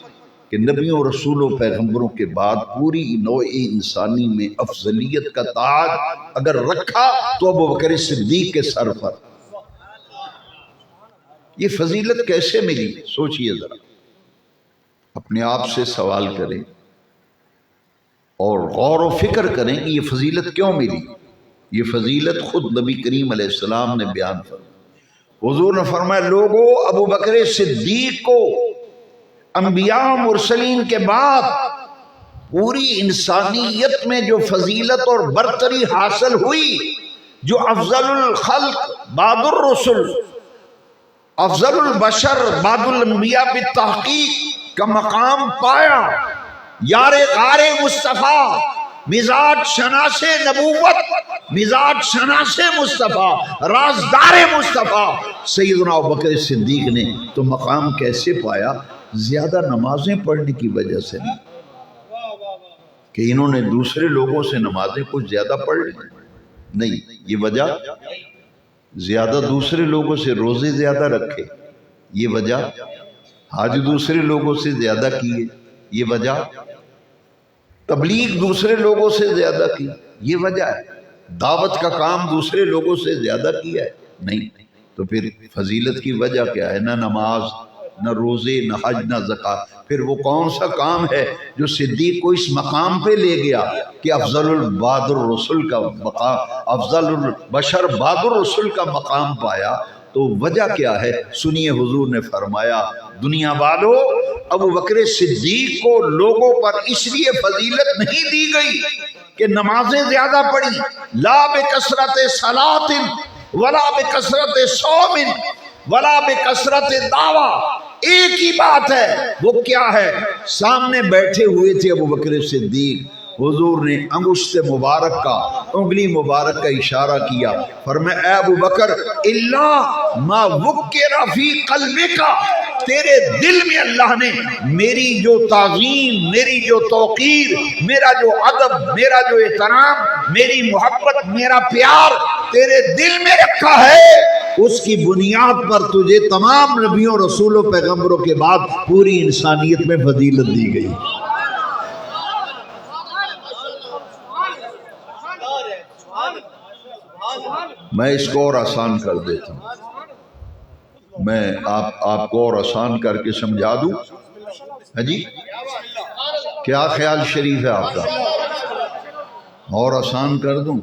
کہ نبیوں، رسولوں، پیغمبروں کے بعد پوری نوع انسانی میں افضلیت کا تاج اگر رکھا تو ابوبکر صدیق کے سر پر۔ یہ فضیلت کیسے ملی؟ سوچئے ذرا، اپنے آپ سے سوال کریں اور غور و فکر کریں کہ یہ فضیلت کیوں ملی۔ یہ فضیلت خود نبی کریم علیہ السلام نے بیان فرمائی۔ حضور نے فرمایا لوگوں، ابوبکر صدیق کو انبیاء و مرسلین کے بعد پوری انسانیت میں جو فضیلت اور برتری حاصل ہوئی، جو افضل الخلق بعد الرسل، افضل البشر بعد الانبیاء بالتحقیق کا مقام پایا، یار غار مصطفیٰ، مزاج شناس نبوت، مزاج شناس مصطفیٰ، رازدار مصطفیٰ سیدنا ابوبکر صدیق نے تو مقام کیسے پایا؟ زیادہ نمازیں پڑھنے کی وجہ سے نہیں کہ انہوں نے دوسرے لوگوں سے نمازیں کچھ زیادہ پڑھ لی، نہیں، یہ وجہ زیادہ دوسرے لوگوں سے روزے زیادہ رکھے، یہ وجہ حج دوسرے لوگوں سے زیادہ کیے، یہ وجہ تبلیغ دوسرے لوگوں سے زیادہ کی، یہ وجہ ہے دعوت کا کام دوسرے لوگوں سے زیادہ کیا ہے، نہیں۔ تو پھر فضیلت کی وجہ کیا ہے؟ نہ نماز، نہ روزے، نہ حج، نہ زکوٰۃ۔ پھر وہ کون سا کام ہے جو صدیق کو اس مقام پہ لے گیا کہ افضل بعد الرسل کا مقام، افضل البشر بعد الرسل کا مقام پایا؟ تو وجہ کیا ہے؟ سنیے، حضور نے فرمایا دنیا والو، ابوبکر صدیق کو لوگوں پر اس لیے فضیلت نہیں دی گئی کہ نمازیں زیادہ پڑھی، لا بکثرت صلاۃ ولا بکثرت صوم ولا بکثرت دعویٰ، ایک ہی بات ہے، وہ کیا ہے؟ سامنے بیٹھے ہوئے تھے ابو بکر صدیق، حضور نے انگشت مبارک کا، انگلی مبارک کا اشارہ کیا، فرمایا اے ابو بکر اللہ ما وکر فی قلبک، تیرے دل میں اللہ نے میری جو تعظیم، میری جو توقیر، میرا جو ادب، میرا جو احترام، میری محبت، میرا پیار تیرے دل میں رکھا ہے، اس کی بنیاد پر تجھے تمام نبیوں، رسولوں، پیغمبروں کے بعد پوری انسانیت میں فضیلت دی گئی۔ میں اس کو اور آسان کر دیتا ہوں، میں آپ کو اور آسان کر کے سمجھا دوں۔ ہے جی، کیا خیال شریف ہے آپ کا؟ اور آسان کر دوں؟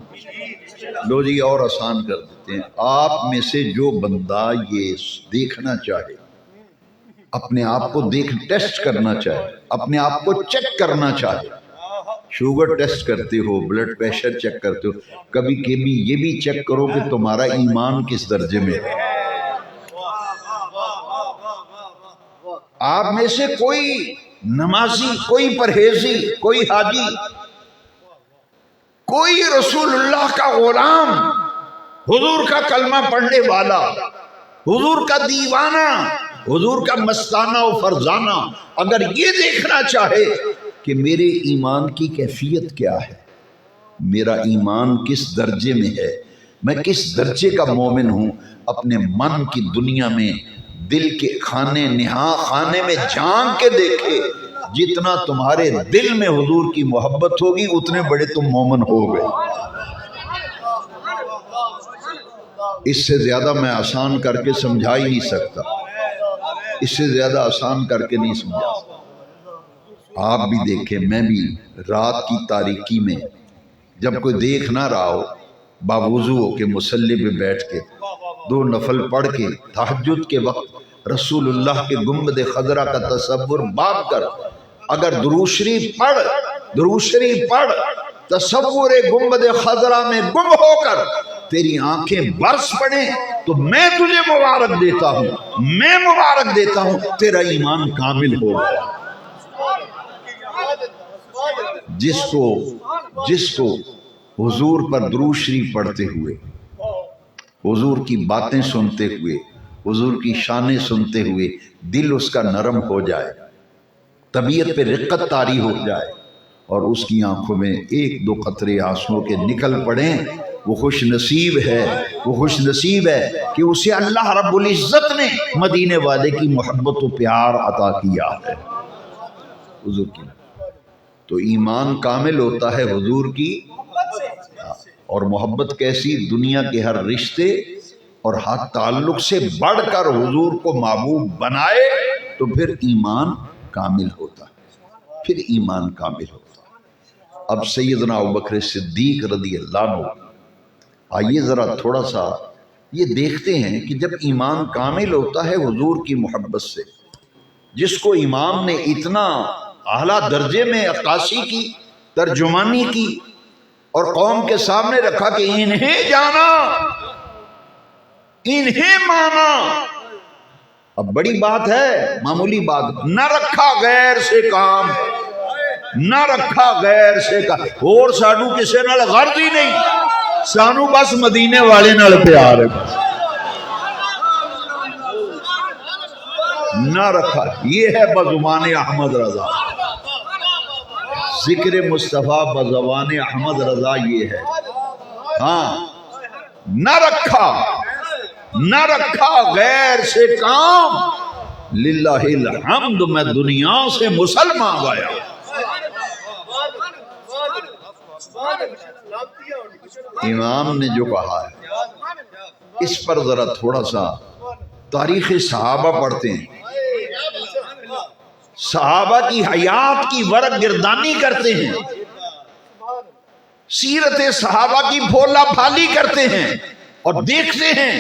لو جی اور آسان کر دیتے ہیں۔ آپ میں سے جو بندہ یہ دیکھنا چاہے، اپنے آپ کو ٹیسٹ کرنا چاہے، اپنے آپ کو چیک کرنا چاہے، شوگر ٹیسٹ کرتے ہو، بلڈ پریشر چیک کرتے ہو، کبھی کبھی یہ بھی چیک کرو کہ تمہارا ایمان کس درجے میں ہے۔ آپ میں سے کوئی نمازی، کوئی پرہیزی، کوئی حاجی، کوئی رسول اللہ کا غلام، حضور کا کلمہ پڑھنے والا، حضور کا دیوانہ، حضور کا مستانہ و فرزانہ اگر یہ دیکھنا چاہے کہ میرے ایمان کی کیفیت کیا ہے، میرا ایمان کس درجے میں ہے، میں کس درجے کا مومن ہوں، اپنے من کی دنیا میں، دل کے خانے نہا خانے میں جھانک کے دیکھے، جتنا تمہارے دل میں حضور کی محبت ہوگی اتنے بڑے تم مومن ہو گئے۔ اس سے زیادہ میں آسان کر کے سمجھا ہی نہیں سکتا، اس سے زیادہ آسان کر کے نہیں سمجھا۔ آپ بھی دیکھیں، میں بھی رات کی تاریکی میں جب کوئی دیکھ نہ رہا ہو، باوضو ہو کے مصلی پہ بیٹھ کے 2 نفل پڑھ کے تہجد کے وقت رسول اللہ کے گنبد خضرا کا تصور باندھ کر اگر درود شریف پڑھ تصور گنبد خضرا میں گم ہو کر تیری آنکھیں برس پڑیں تو میں تجھے مبارک دیتا ہوں، تیرا ایمان کامل ہو گیا۔ جس کو حضور پر درود شریف پڑھتے ہوئے، حضور کی باتیں سنتے ہوئے، حضور کی شانیں سنتے ہوئے دل اس کا نرم ہو جائے، طبیعت پہ رقت طاری ہو جائے اور اس کی آنکھوں میں 1-2 قطرے آنسوں کے نکل پڑیں، وہ خوش نصیب ہے کہ اسے اللہ رب العزت نے مدینے والے کی محبت و پیار عطا کیا ہے۔ حضور کی تو ایمان کامل ہوتا ہے حضور کی، اور محبت کیسی؟ دنیا کے ہر رشتے اور ہر تعلق سے بڑھ کر حضور کو محبوب بنائے تو پھر ایمان کامل ہوتا ہے، اب سیدنا ابوبکر صدیق رضی اللہ عنہ، آئیے ذرا تھوڑا سا یہ دیکھتے ہیں کہ جب ایمان کامل ہوتا ہے حضور کی محبت سے، جس کو امام نے اتنا اعلیٰ درجے میں عکاسی کی، ترجمانی کی اور قوم کے سامنے رکھا کہ انہیں جانا، انہیں مانا، اب بڑی بات ہے، معمولی بات نہ رکھا غیر سے کام، اور سانو کسے نال غرض ہی نہیں، سانو بس مدینے والے نال پیار ہے، نہ رکھا۔ یہ ہے بزبان احمد رضا، ذکر مصطفیٰ بزبان احمد رضا یہ ہے، ہاں، نہ رکھا غیر سے کام، للہ الحمد میں دنیا سے مسلمان گیا۔ امام نے جو کہا ہے اس پر ذرا تھوڑا سا تاریخ صحابہ پڑھتے ہیں، صحابہ کی حیات کی ورق گردانی کرتے ہیں، سیرت صحابہ کی بھولا بھالی کرتے ہیں اور دیکھتے ہیں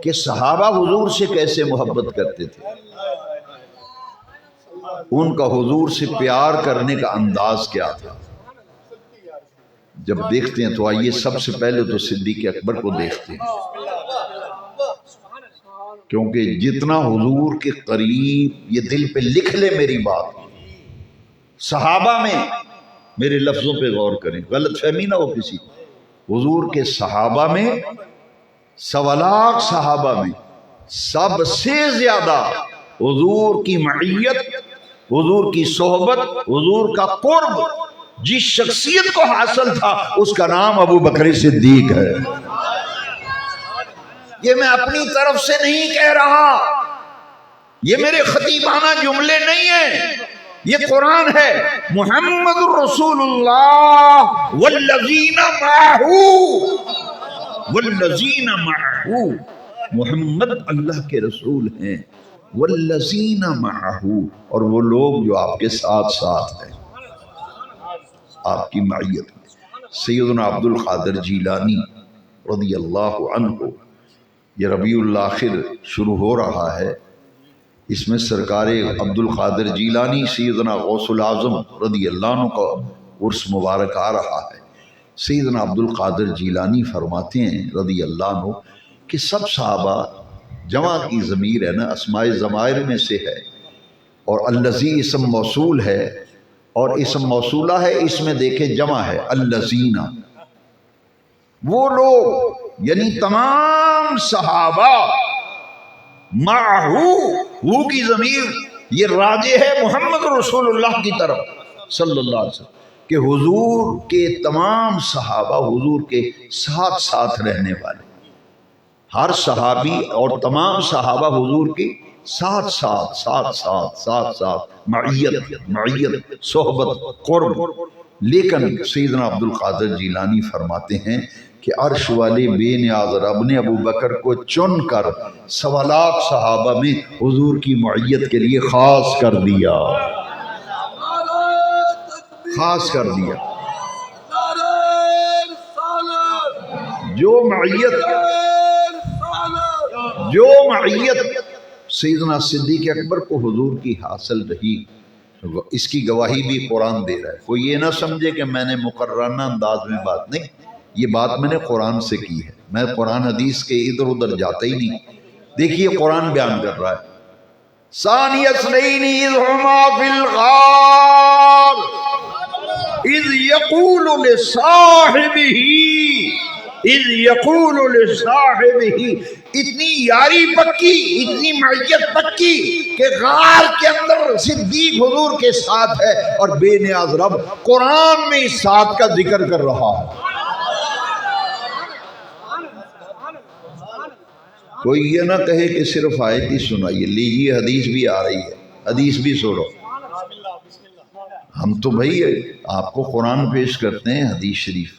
کہ صحابہ حضور سے کیسے محبت کرتے تھے، ان کا حضور سے پیار کرنے کا انداز کیا تھا۔ جب دیکھتے ہیں تو آئیے سب سے پہلے تو صدیق اکبر کو دیکھتے ہیں، کیونکہ جتنا حضور کے قریب، یہ دل پہ لکھ لے میری بات، صحابہ میں، میرے لفظوں پہ غور کریں، غلط فہمی نہ ہو کسی، حضور کے صحابہ میں، 1.25 لاکھ صحابہ میں سب سے زیادہ حضور کی معیت، حضور کی صحبت، حضور کا قرب جس شخصیت کو حاصل تھا اس کا نام ابو بکر صدیق ہے۔ یہ میں اپنی طرف سے نہیں کہہ رہا، یہ میرے خطیبانہ جملے نہیں ہیں، یہ قرآن ہے۔ محمد الرسول اللہ والذین معہ، والذین معہ، محمد اللہ کے رسول ہیں، والذین معہ، اور وہ لوگ جو آپ کے ساتھ ساتھ ہیں، آپ کی معیت میں۔ سیدنا عبد القادر جیلانی رضی اللہ عنہ، یہ ربیع الاخر شروع ہو رہا ہے، اس میں سرکار عبد القادر جیلانی سیدنا غوث العظم رضی اللہ عنہ کا عرس مبارک آ رہا ہے۔ سیدنا عبد القادر جیلانی فرماتے ہیں رضی اللہ عنہ کہ سب صحابہ، جمع کی ضمیر ہے نا، اسماء ضمائر میں سے ہے، اور الذی اسم موصول ہے، اور اسم موصولہ ہے، اس میں دیکھیں جمع ہے الذین، وہ لوگ یعنی تمام صحابہ، معہو، وہ کی ضمیر یہ راجع ہے محمد رسول اللہ کی طرف صلی اللہ علیہ وسلم، کہ حضور کے تمام صحابہ حضور کے ساتھ ساتھ رہنے والے، ہر صحابی اور تمام صحابہ حضور کے ساتھ ساتھ ساتھ ساتھ ساتھ ساتھ، معیت، صحبت، قرب۔ لیکن سیدنا عبد القادر جیلانی فرماتے ہیں کہ عرش والے بے نیاز رب نے ابو بکر کو چن کر 1.25 لاکھ صحابہ میں حضور کی معیت کے لیے خاص کر دیا، خاص کر دیا۔ جو معیت سیدنا صدیق اکبر کو حضور کی حاصل رہی، اس کی گواہی بھی قرآن دے رہا ہے۔ کوئی یہ نہ سمجھے کہ میں نے مقررانہ انداز میں بات، نہیں، یہ بات میں نے قرآن سے کی ہے، میں قرآن حدیث کے ادھر ادھر جاتا ہی نہیں۔ دیکھیے قرآن بیان کر رہا ہے، ثانی اثنین اذ ہما فی الغار اذ یقول لصاحبہ، اتنی یاری پکی، اتنی معیت پکی کہ غار کے اندر صدیق حضور کے ساتھ ہے، اور بے نیاز رب قرآن میں اس ساتھ کا ذکر کر رہا ہے۔ کوئی یہ نہ کہے کہ صرف آیت ہی سنائیے، لیجیے حدیث بھی آ رہی ہے، حدیث بھی سنو۔ ہم تو بھائی آپ کو قرآن پیش کرتے ہیں، حدیث شریف،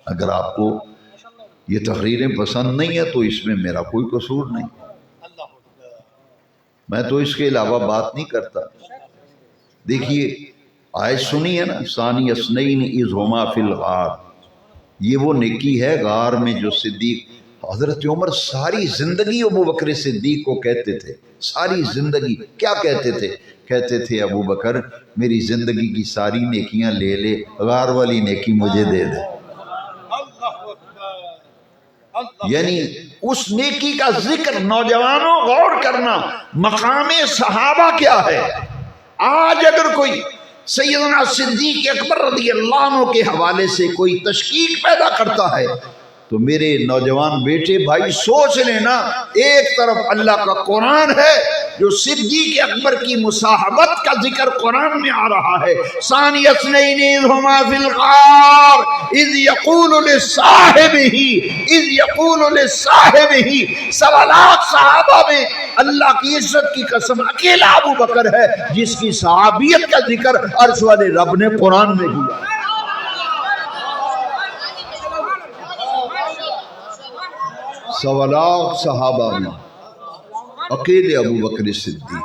اگر آپ کو یہ تقریریں پسند نہیں ہے تو اس میں میرا کوئی قصور نہیں، میں تو اس کے علاوہ بات نہیں کرتا۔ دیکھیے آیت سنی ہے نا، ثانی اثنین اذ ہما فی الغار، یہ وہ نیکی ہے غار میں جو صدیق، حضرت عمر ساری زندگی ابو بکر صدیق کو کہتے تھے، ساری زندگی کیا کہتے تھے؟ کہتے تھے ابو بکر میری زندگی کی ساری نیکیاں لے لے، غار والی نیکی مجھے دے دے۔ یعنی اس نیکی کا ذکر، نوجوانوں غور کرنا، مقام صحابہ کیا ہے۔ آج اگر کوئی سیدنا صدیق اکبر رضی اللہ عنہ کے حوالے سے کوئی تشکیک پیدا کرتا ہے تو میرے نوجوان بیٹے بھائی سوچ لینا، ایک طرف اللہ کا قرآن ہے جو صدیق اکبر کی مصاحبت کا ذکر قرآن میں آ رہا ہے، ثانی اثنین اذ ہما فی الغار اذ یقول لصاحبہ، 1.25 لاکھ صحابہ میں اللہ کی عزت کی قسم اکیلا ابو بکر ہے جس کی صحابیت کا ذکر عرش والے رب نے قرآن میں کیا۔ 1.25 لاکھ صحابہ میں اکیلے ابو بکر صدیق،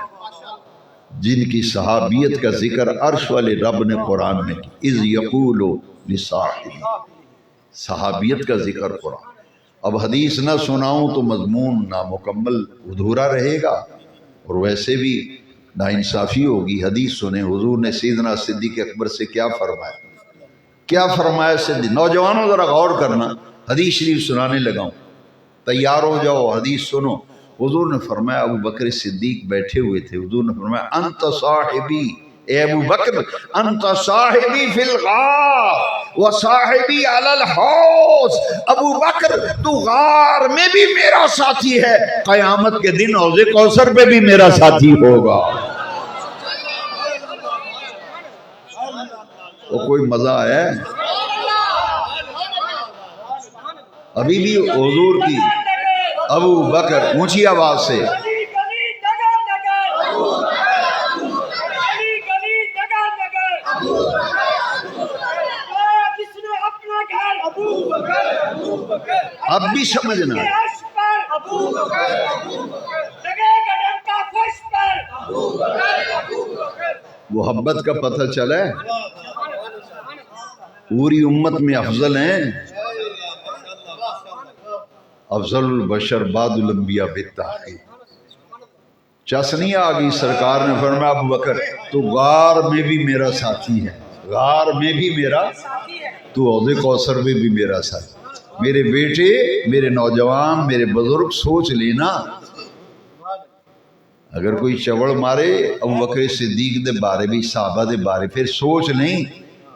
جن کی صحابیت کا ذکر عرش والے رب نے قرآن میں کی، اذ یقول لصاحبہ، صحابیت کا ذکر قرآن۔ اب حدیث نہ سناؤں تو مضمون نامکمل ادھورا رہے گا، اور ویسے بھی ناانصافی ہوگی۔ حدیث سنیں، حضور نے سیدنا صدیق اکبر سے کیا فرمایا؟ کیا فرمایا صدیق؟ نوجوانوں ذرا غور کرنا، حدیث شریف سنانے لگا ہوں، تیار ہو جاؤ، حدیث سنو۔ حضور نے فرمایا، ابو بکر صدیق بیٹھے ہوئے تھے، حضور نے فرمایا انت صاحبی، اے ابو بکر انت صاحبی فی الغار و صاحبی علی الحوض، ابو بکر تو غار میں بھی میرا ساتھی ہے، قیامت کے دن حوض کوثر پہ بھی میرا ساتھی ہوگا۔ وہ کوئی مزہ آیا ہے؟ ابھی بھی حضور کی ابو بکر اونچی آواز سے اب بھی سمجھنا، محبت کا پتہ چلا ہے، پوری امت میں افضل ہیں، افضل البشر بعد الانبیاء بالتحقیق۔ چسنی آ گئی، سرکار نے فرمایا ابو بکر تو غار میں بھی میرا ساتھی ہے، غار میں بھی میرا، تو حوض کوثر میں بھی میرا ساتھی۔ میرے بیٹے، میرے نوجوان، میرے بزرگ، سوچ لینا، اگر کوئی چوڑ مارے ابو بکر صدیق دے بارے بھی، صحابہ دے بارے، پھر سوچ نہیں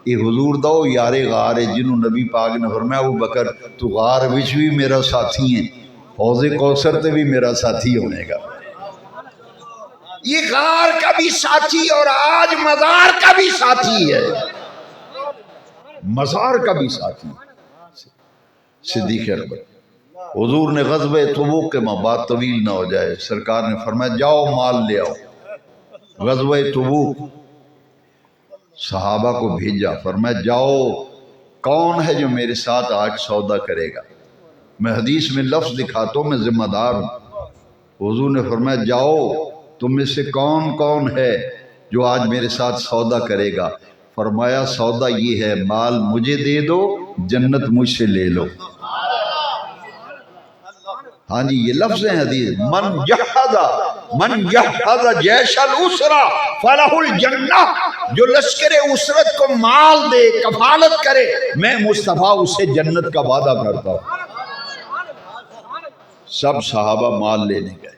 یہ حضور دو یارے غار ہے، جنہوں نبی پاک نے فرمایا ابو بکر تو غار وچ بھی میرا ساتھی ہے، حوض کوثر تے بھی میرا ساتھی ہونے گا۔ یہ غار کا بھی ساتھی اور آج مزار کا بھی ساتھی ہے، مزار کا بھی ساتھی صدیق اکبر۔ حضور نے غزوہ تبوک کے ماں، بات طویل نہ ہو جائے، سرکار نے فرمایا جاؤ مال لے آؤ۔ غزوہ تبوک صحابہ کو بھیجا، فرمایا جاؤ، کون ہے جو میرے ساتھ آج سودا کرے گا؟ میں حدیث میں لفظ دکھاتا ہوں، میں ذمہ دار ہوں۔ حضور نے فرمایا جاؤ، تم میں سے کون کون ہے جو آج میرے ساتھ سودا کرے گا؟ فرمایا سودا یہ ہے، مال مجھے دے دو، جنت مجھ سے لے لو۔ ہاں جی، یہ لفظ ہیں حدیث، من جہز جیش الاسرہ فلہ الجنہ، جو لشکر اسرت کو مال دے، کفالت کرے، میں مصطفیٰ اسے جنت کا وعدہ کرتا ہوں۔ سب صحابہ مال لینے گئے۔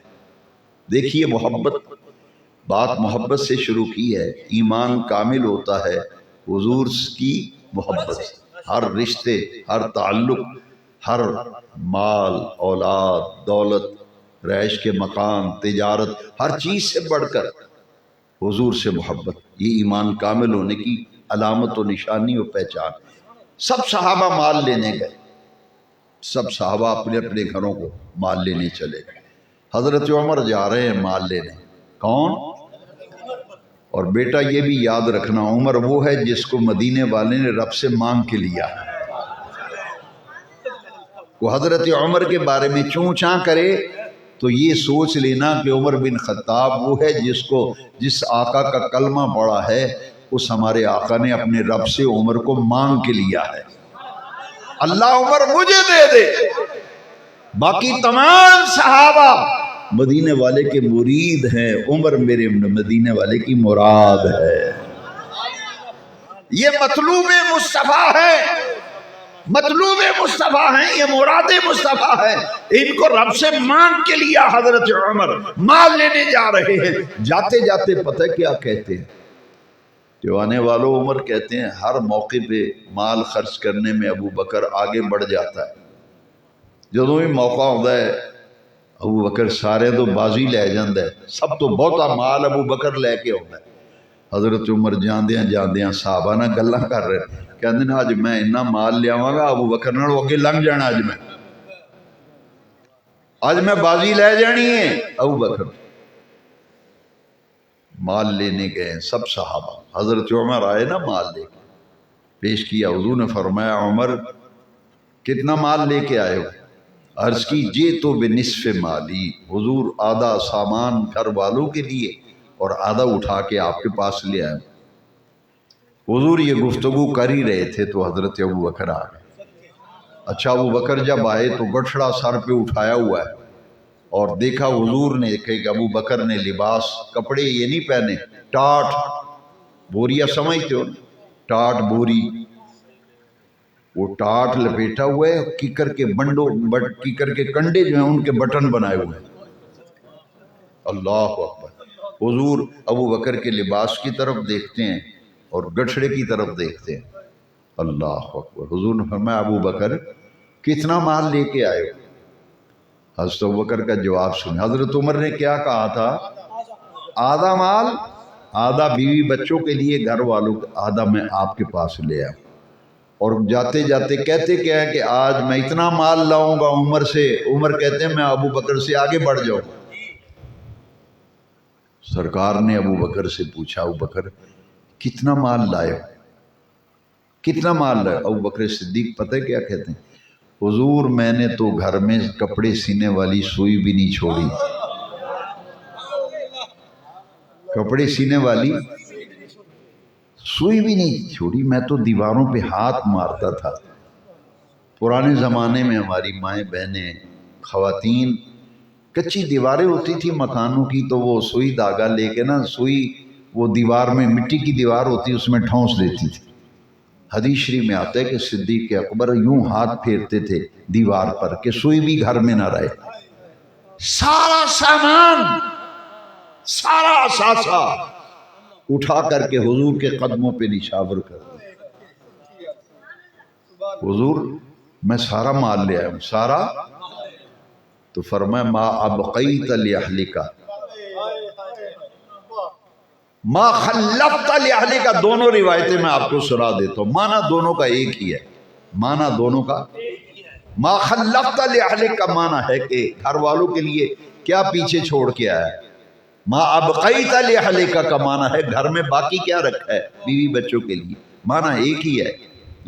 دیکھیے محبت، بات محبت سے شروع کی ہے، ایمان کامل ہوتا ہے حضور کی محبت سے۔ ہر رشتے، ہر تعلق، ہر مال، اولاد، دولت، رہائش کے مقام، تجارت، ہر چیز سے بڑھ کر حضور سے محبت، یہ ایمان کامل ہونے کی علامت و نشانی و پہچان۔ سب صحابہ مال لینے گئے، سب صحابہ اپنے اپنے گھروں کو مال لینے چلے گئے۔ حضرت عمر جا رہے ہیں مال لینے، کون؟ اور بیٹا یہ بھی یاد رکھنا، عمر وہ ہے جس کو مدینے والے نے رب سے مانگ کے لیا۔ وہ حضرت عمر کے بارے میں چوں چاں کرے تو یہ سوچ لینا کہ عمر بن خطاب وہ ہے جس آقا کا کلمہ پڑا ہے، اس ہمارے آقا نے اپنے رب سے عمر کو مانگ کے لیا ہے۔ اللہ عمر مجھے دے دے، باقی تمام صحابہ مدینے والے کے مرید ہیں، عمر میرے مدینے والے کی مراد ہے۔ یہ مطلوب مصطفیٰ ہے، مطلوب مصطفیٰ ہیں، یہ مراد مصطفیٰ ہے، ان کو رب سے مانگ کے لیا۔ حضرت عمر مال لینے جا رہے ہیں، جاتے جاتے پتہ کیا کہتے ہیں؟ دیوانے والوں عمر کہتے ہیں ہر موقع پہ مال خرچ کرنے میں ابو بکر آگے بڑھ جاتا ہے۔ جدوں بھی موقع ہوتا ہے ابو بکر سارے تو بازی لے جاندہ ہے، سب تو بہتا مال ابو بکر لے کے ہوتا ہے۔ حضرت عمر جاندیاں صحابہ نہ گلاں کر رہے، کہندے نا اج میں اتنا مال لے آواں گا ابو بکر نال اگے لنگ جانا، اج میں بازی لے جانی ہے۔ ابو بکر مال لینے گئے سب صحابہ، حضرت عمر آئے نا مال لے کے پیش کیا۔ حضور نے فرمایا عمر کتنا مال لے کے آئے ہو؟ عرض کی جی تو بنصف مالی، حضور آدھا سامان گھر والوں کے لیے اور آدھا اٹھا کے آپ کے پاس لے آئے۔ حضور یہ گفتگو کر ہی رہے تھے تو حضرت ابو بکر آ گئے۔ اچھا ابو بکر جب آئے تو گٹھڑا سر پہ اٹھایا ہوا ہے اور دیکھا حضور نے کہ ابو بکر نے لباس، کپڑے یہ نہیں پہنے، ٹاٹ بوریا سمجھتے ہو، ٹاٹ بوری وہ ٹاٹ لپیٹا ہوا ہے، کیکر کے کیکر کے کنڈے جو ہیں ان کے بٹن بنائے ہوئے ہیں۔ اللہ اکبر۔ حضور ابو بکر کے لباس کی طرف دیکھتے ہیں اور گٹھڑے کی طرف دیکھتے ہیں۔ اللہ اکبر۔ حضور نے فرمایا ابو بکر کتنا مال لے کے آئے ہو؟ حضرت ابو بکر کا جواب سنیں۔ حضرت عمر نے کیا کہا تھا؟ آدھا مال، آدھا بیوی بچوں کے لیے، گھر والوں کا آدھا میں آپ کے پاس لے آؤں۔ اور جاتے جاتے کہتے کیا ہے کہ آج میں اتنا مال لاؤں گا عمر سے، عمر کہتے ہیں میں ابو بکر سے آگے بڑھ جاؤں۔ سرکار نے ابو بکر سے پوچھا ابو بکر کتنا مال لائے؟ کتنا مال لائے؟ ابو بکر صدیق پتہ کیا کہتے ہیں؟ حضور میں نے تو گھر میں کپڑے سینے والی سوئی بھی نہیں چھوڑی، کپڑے سینے والی سوئی بھی نہیں چھوڑی، میں تو دیواروں پہ ہاتھ مارتا تھا۔ پرانے زمانے میں ہماری مائیں بہنیں خواتین کچی دیواریں ہوتی تھی مکانوں کی، تو وہ سوئی دھاگا لے کے نا سوئی وہ دیوار میں، مٹی کی دیوار ہوتی اس میں ٹھونس دیتی تھی۔ حدیث شریف میں آتا ہے کہ صدیق اکبر یوں ہاتھ پھیرتے تھے دیوار پر کہ سوئی بھی گھر میں نہ رہے۔ سارا سامان، سارا اثاثہ اٹھا کر کے حضور کے قدموں پہ نشاور کر دیا۔ حضور میں سارا مال لے آیا ہوں، سارا۔ تو فرمایا ما ابقیت لأہلک ما خلفت لأہلک، دونوں روایتیں میں آپ کو سنا دیتا ہوں، معنی دونوں کا ایک ہی ہے، معنی دونوں کا۔ ما خلفت لأہلک کا معنی ہے کہ گھر والوں کے لیے کیا پیچھے چھوڑ کے آیا ہے۔ ما ابقیت لأہلک کا معنی ہے گھر میں باقی کیا رکھا ہے بیوی بچوں کے لیے، معنی ایک ہی ہے،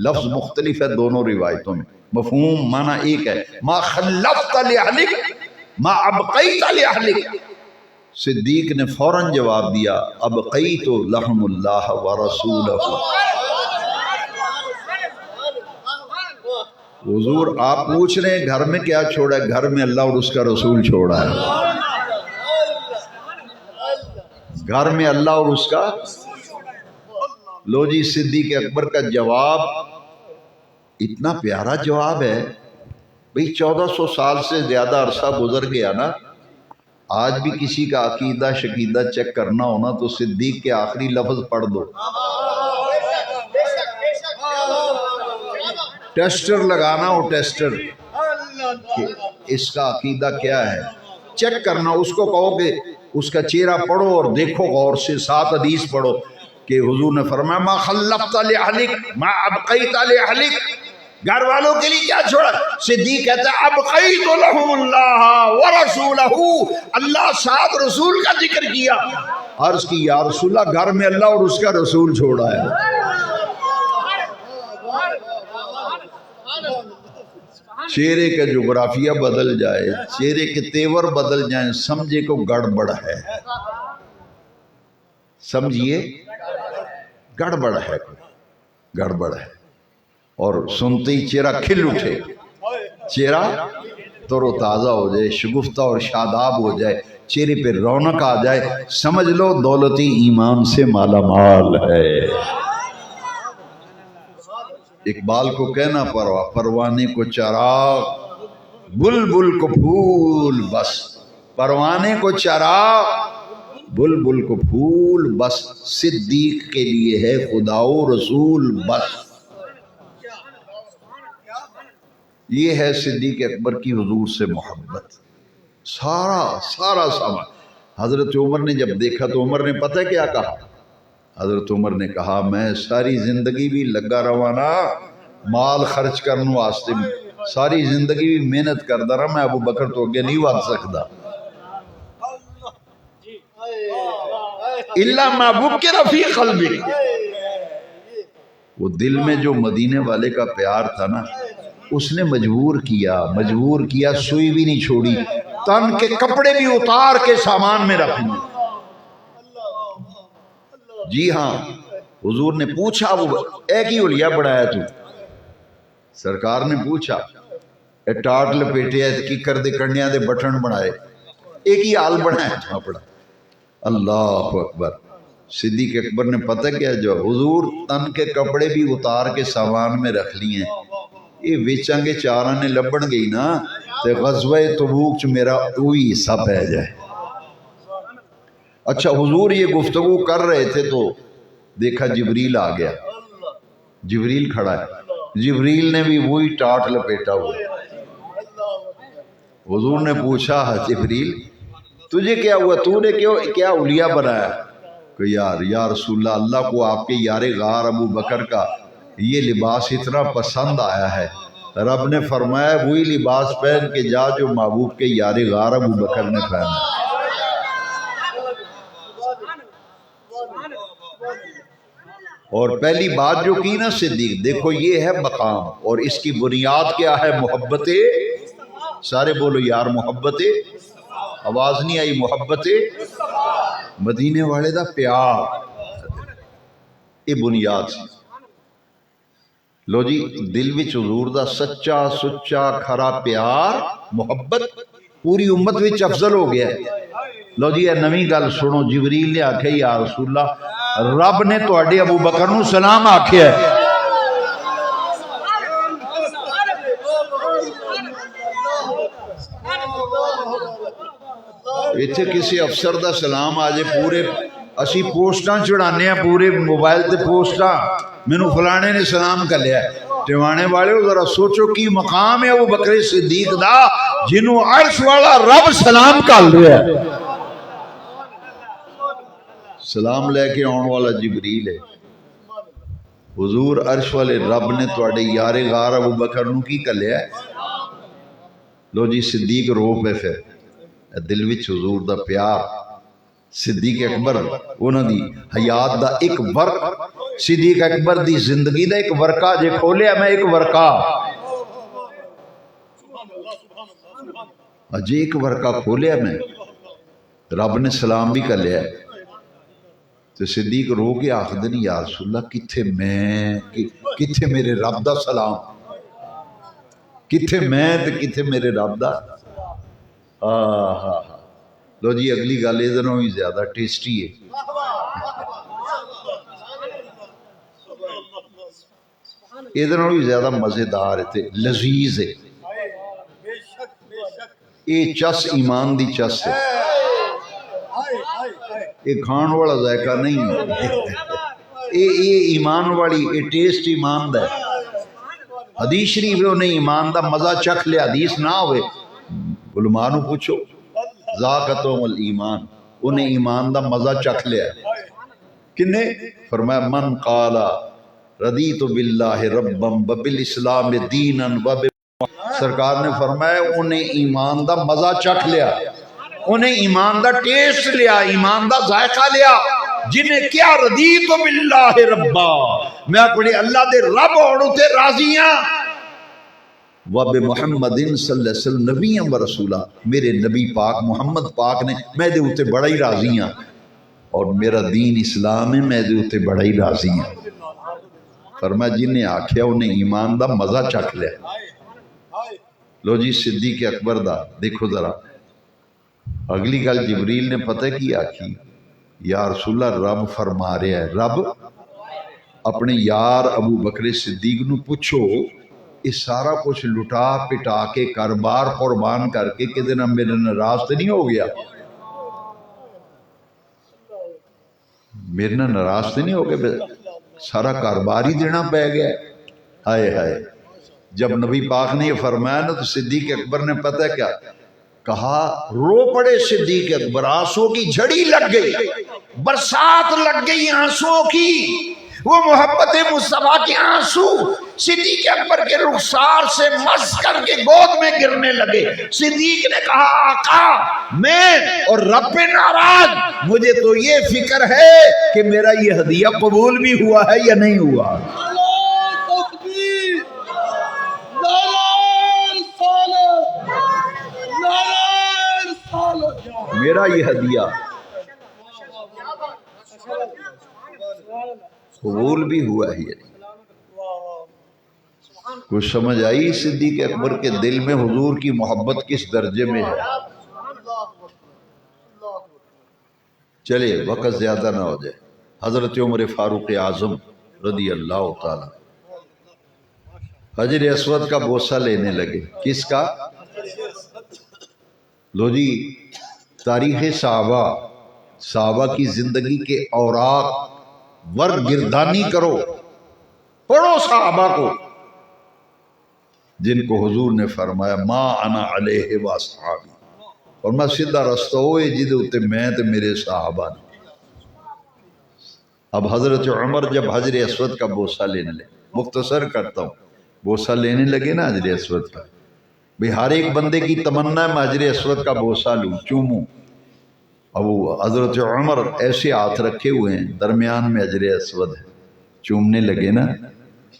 لفظ مختلف ہے دونوں روایتوں میں، مفہوم معنی ایک ہے۔ ما خلفت لأہلک ما ابقیت لأہلک۔ صدیق نے فوراً جواب دیا ابقیت لحم اللہ ورسولہ۔ حضور آپ پوچھ رہے ہیں گھر میں کیا چھوڑا ہے؟ گھر میں اللہ اور اس کا رسول چھوڑا ہے، گھر میں اللہ اور اس کا۔ لو جی صدیق اکبر کا جواب اتنا پیارا جواب ہے بھئی 1400 سال سے زیادہ عرصہ گزر گیا نا، آج بھی کسی کا عقیدہ شقیدہ چیک کرنا ہونا تو صدیق کے آخری لفظ پڑھ دو، ٹیسٹر لگانا ہو، ٹیسٹر کہ اس کا عقیدہ کیا ہے چیک کرنا، اس کو کہو کہ اس کا چہرہ پڑھو اور دیکھو غور سے، 7 حدیث پڑھو کہ حضور نے فرمایا ما خلفت لأہلک ما ابقیت لأہلک، گھر والوں کے لیے کیا چھوڑا؟ صدیق کہتا ہے ابقیت لہم اللہ ورسولہ، اللہ ساتھ رسول کا ذکر کیا۔ عرض کی یا رسول اللہ گھر میں اللہ اور اس کا رسول چھوڑا ہے۔ چہرے کا جغرافیہ بدل جائے، چہرے کے تیور بدل جائیں، سمجھے کو گڑبڑ ہے، سمجھیے گڑبڑ ہے، گڑبڑ ہے۔ اور سنتے ہی چہرہ کھل اٹھے، چہرہ تر و تازہ ہو جائے، شگفتہ اور شاداب ہو جائے، چہرے پہ رونق آ جائے، سمجھ لو دولتی ایمان سے مالا مال ہے۔ اقبال کو کہنا پروانے کو چراغ بلبل کو پھول بس، پروانے کو چراغ بلبل کو پھول بس، صدیق کے لیے ہے خدا و رسول بس۔ یہ ہے صدیق اکبر کی حضور سے محبت، سارا سامان۔ حضرت عمر نے جب دیکھا تو عمر نے پتہ کیا کہا؟ حضرت عمر نے کہا میں ساری زندگی بھی لگا روانا مال خرچ کرنے واسطے، ساری زندگی بھی محنت کرتا رہا، میں ابو بکر تو اگے نہیں ود سکتا، الا ما بکر فی قلبی۔ وہ دل میں جو مدینے والے کا پیار تھا نا، اس نے مجبور کیا، سوئی بھی نہیں چھوڑی، تن کے کپڑے بھی اتار کے سامان میں رکھ لیے۔ جی ہاں، حضور نے پوچھا وہ ایک ہی اولیا بڑھایا تو، سرکار نے پوچھا اے ٹاٹ لپیٹے کی کر دے کنڈیاں دے بٹن بنائے، ایک ہی حال بنایا تھا پڑا۔ اللہ اکبر۔ صدیق اکبر نے پتہ کیا جو حضور تن کے کپڑے بھی اتار کے سامان میں رکھ لیے ہیں، یہ ویچاں گے چاراں نے لبن گئی نا تے غزوہ تبوک چ میرا وہی حصہ پہ جائے. اچھا حضور یہ گفتگو کر رہے تھے تو دیکھا جبریل آ گیا. جبریل کھڑا ہے. جبریل نے بھی وہی ٹاٹ لپیٹا ہوا. حضور نے پوچھا جبریل تجھے کیا ہوا, تو نے کیا اولیاء بنایا؟ کہ یا رسول اللہ, اللہ کو آپ کے یار غار ابو بکر کا یہ لباس اتنا پسند آیا ہے, رب نے فرمایا وہی لباس پہن کے جا جو محبوب کے یار غار ابو بکر نے پہنا. اور پہلی بات جو کی نا صدیق, دیکھو یہ ہے مقام, اور اس کی بنیاد کیا ہے؟ محبت. سارے بولو یار محبت. آواز نہیں آئی؟ محبت مدینے والے دا پیار, یہ بنیاد سی. لو جی, دل وچ حضور دا سچا سچا کھرا پیار محبت پوری امت وچ افضل ہو گیا ہے. لو جی یہ نویں گل سنو. جبریل نے آکھیا یا رسول اللہ رب نے تواڈے ابو بکر نو سلام آکھیا ہے. ایتھے کسی افسر دا سلام آ جائے, پورے اسی پوسٹاں چڑھانے ہیں پورے موبائل تے پوسٹاں, مینوں فلانے نے سلام کر لیا. ٹیوانے والے ذرا سوچو کی مقام ہے ابو بکر صدیق دا جنوں عرش والا رب سلام کر رہا ہے. سلام لے کے آن والا جبریل ہے. حضور عرش والے رب نے تواڈے یار غار ابو بکر نو کی کلیا ہے. لو جی صدیق رو پہ پھر دل وچ حضور دا پیار. صدیق اکبر انہاں دی حیات دا ایک ورق, صدیق اکبر دی زندگی دا ایک ورقہ جے کھولیا میں, ایک ورقہ اجے ایک ورقہ کھولیا میں, رب نے سلام بھی کر لیا ہے. تو صدیق رو کے آخدے نہیں یا رسول اللہ کتھے میں, کتھے میرے رب دا سلام, کتھے میں تے کتھے میرے رب دا. لو جی اگلی گل یہ دنوں بھی زیادہ ٹیسٹی ہے. یہ دنوں بھی زیادہ مزیدار ہے, لذیذ ہے. یہ چس ایمان دی چس ہے, یہ کھان والا ذائقہ نہیں ہے. یہ ایمان والی, یہ ٹیسٹ ایمان دا ہے. حدیث شریف ہے انہیں ایمان دا مزہ چکھ لیا. حدیث نہ ہوئے علماء نو پوچھو, ذاقتہم الایمان, انہیں ایمان دا مزہ چکھ لیا. کنے؟ فرمایا من قال رضیت باللہ ربا وبالاسلام دینا سرکار نے فرمایا انہیں ایمان دا مزہ چکھ لیا, انہیں ایمان دا ٹیسٹ لیا, ایمان دا ذائقہ لیا. جنہیں کیا رضیت باللہ ربا, میں اپنے اللہ دے رب ہونے تے راضی ہاں, وب محمد صلی اللہ علیہ وسلم نبی و رسولہ, میرے نبی پاک محمد پاک نے میں دے اتے بڑا ہی راضی ہاں, اور میرا دین اسلام ہے میں دے اتے بڑا ہی راضی ہاں. فرمایا جنہیں آکھیا انہیں ایمان دا مزہ چکھ لیا. لو جی صدیق اکبر دا دیکھو ذرا اگلی گل جبریل نے پتہ کی آکھی, یا رسول اللہ رب فرما رہا ہے, رب اپنے یار ابو بکر صدیق نو پوچھو یہ سارا کچھ لٹا پٹا کے کاروبار قربان کر کے کدے نہ میرے ناراض تو نہیں ہو گیا, میرے نہ ناراض تو نہیں ہو گیا, سارا کاروبار ہی دینا پہ گیا. ہائے ہائے, جب نبی پاک نے یہ فرمایا نا تو صدیق اکبر نے پتہ کیا کہا, رو پڑے صدیق اکبر, آنسوں کی جھڑی لگ گئی, برسات لگ گئی آنسوں کی. وہ محبت مصطفیٰ کے آنسو صدیق اکبر کے رخسار سے مس کر کے گود میں گرنے لگے. صدیق نے کہا آقا میں اور رب پہ ناراض, مجھے تو یہ فکر ہے کہ میرا یہ ہدیہ قبول بھی ہوا ہے یا نہیں ہوا. میرا یہ ہدیہ قبول بھی ہوا ہی ہے. کچھ سمجھ آئی صدیق اکبر کے دل میں حضور کی محبت کس درجے میں ہے. چلے وقت زیادہ نہ ہو جائے. حضرت عمر فاروق اعظم رضی اللہ تعالی حجر اسود کا بوسہ لینے لگے. کس کا؟ لو جی، تاریخ صحابہ کی زندگی کے اوراق ورق گردانی کرو، پڑھو صحابہ کو جن کو حضور نے فرمایا ما انا علیہ و اصحابی، اور میں سیدھا رستہ ہوئے جدے ہوتے میں تے میرے صحابہ نے. اب حضرت عمر جب حجر اسود کا بوسہ لینے لگے، مختصر کرتا ہوں، بوسہ لینے لگے نا حجر اسود کا، بھئی ہر ایک بندے کی تمنا ہے میں حجر اسود کا بوسہ لوں، چوموں. اب حضرت عمر ایسے ہاتھ رکھے ہوئے ہیں، درمیان میں حجر اسود ہے، چومنے لگے نا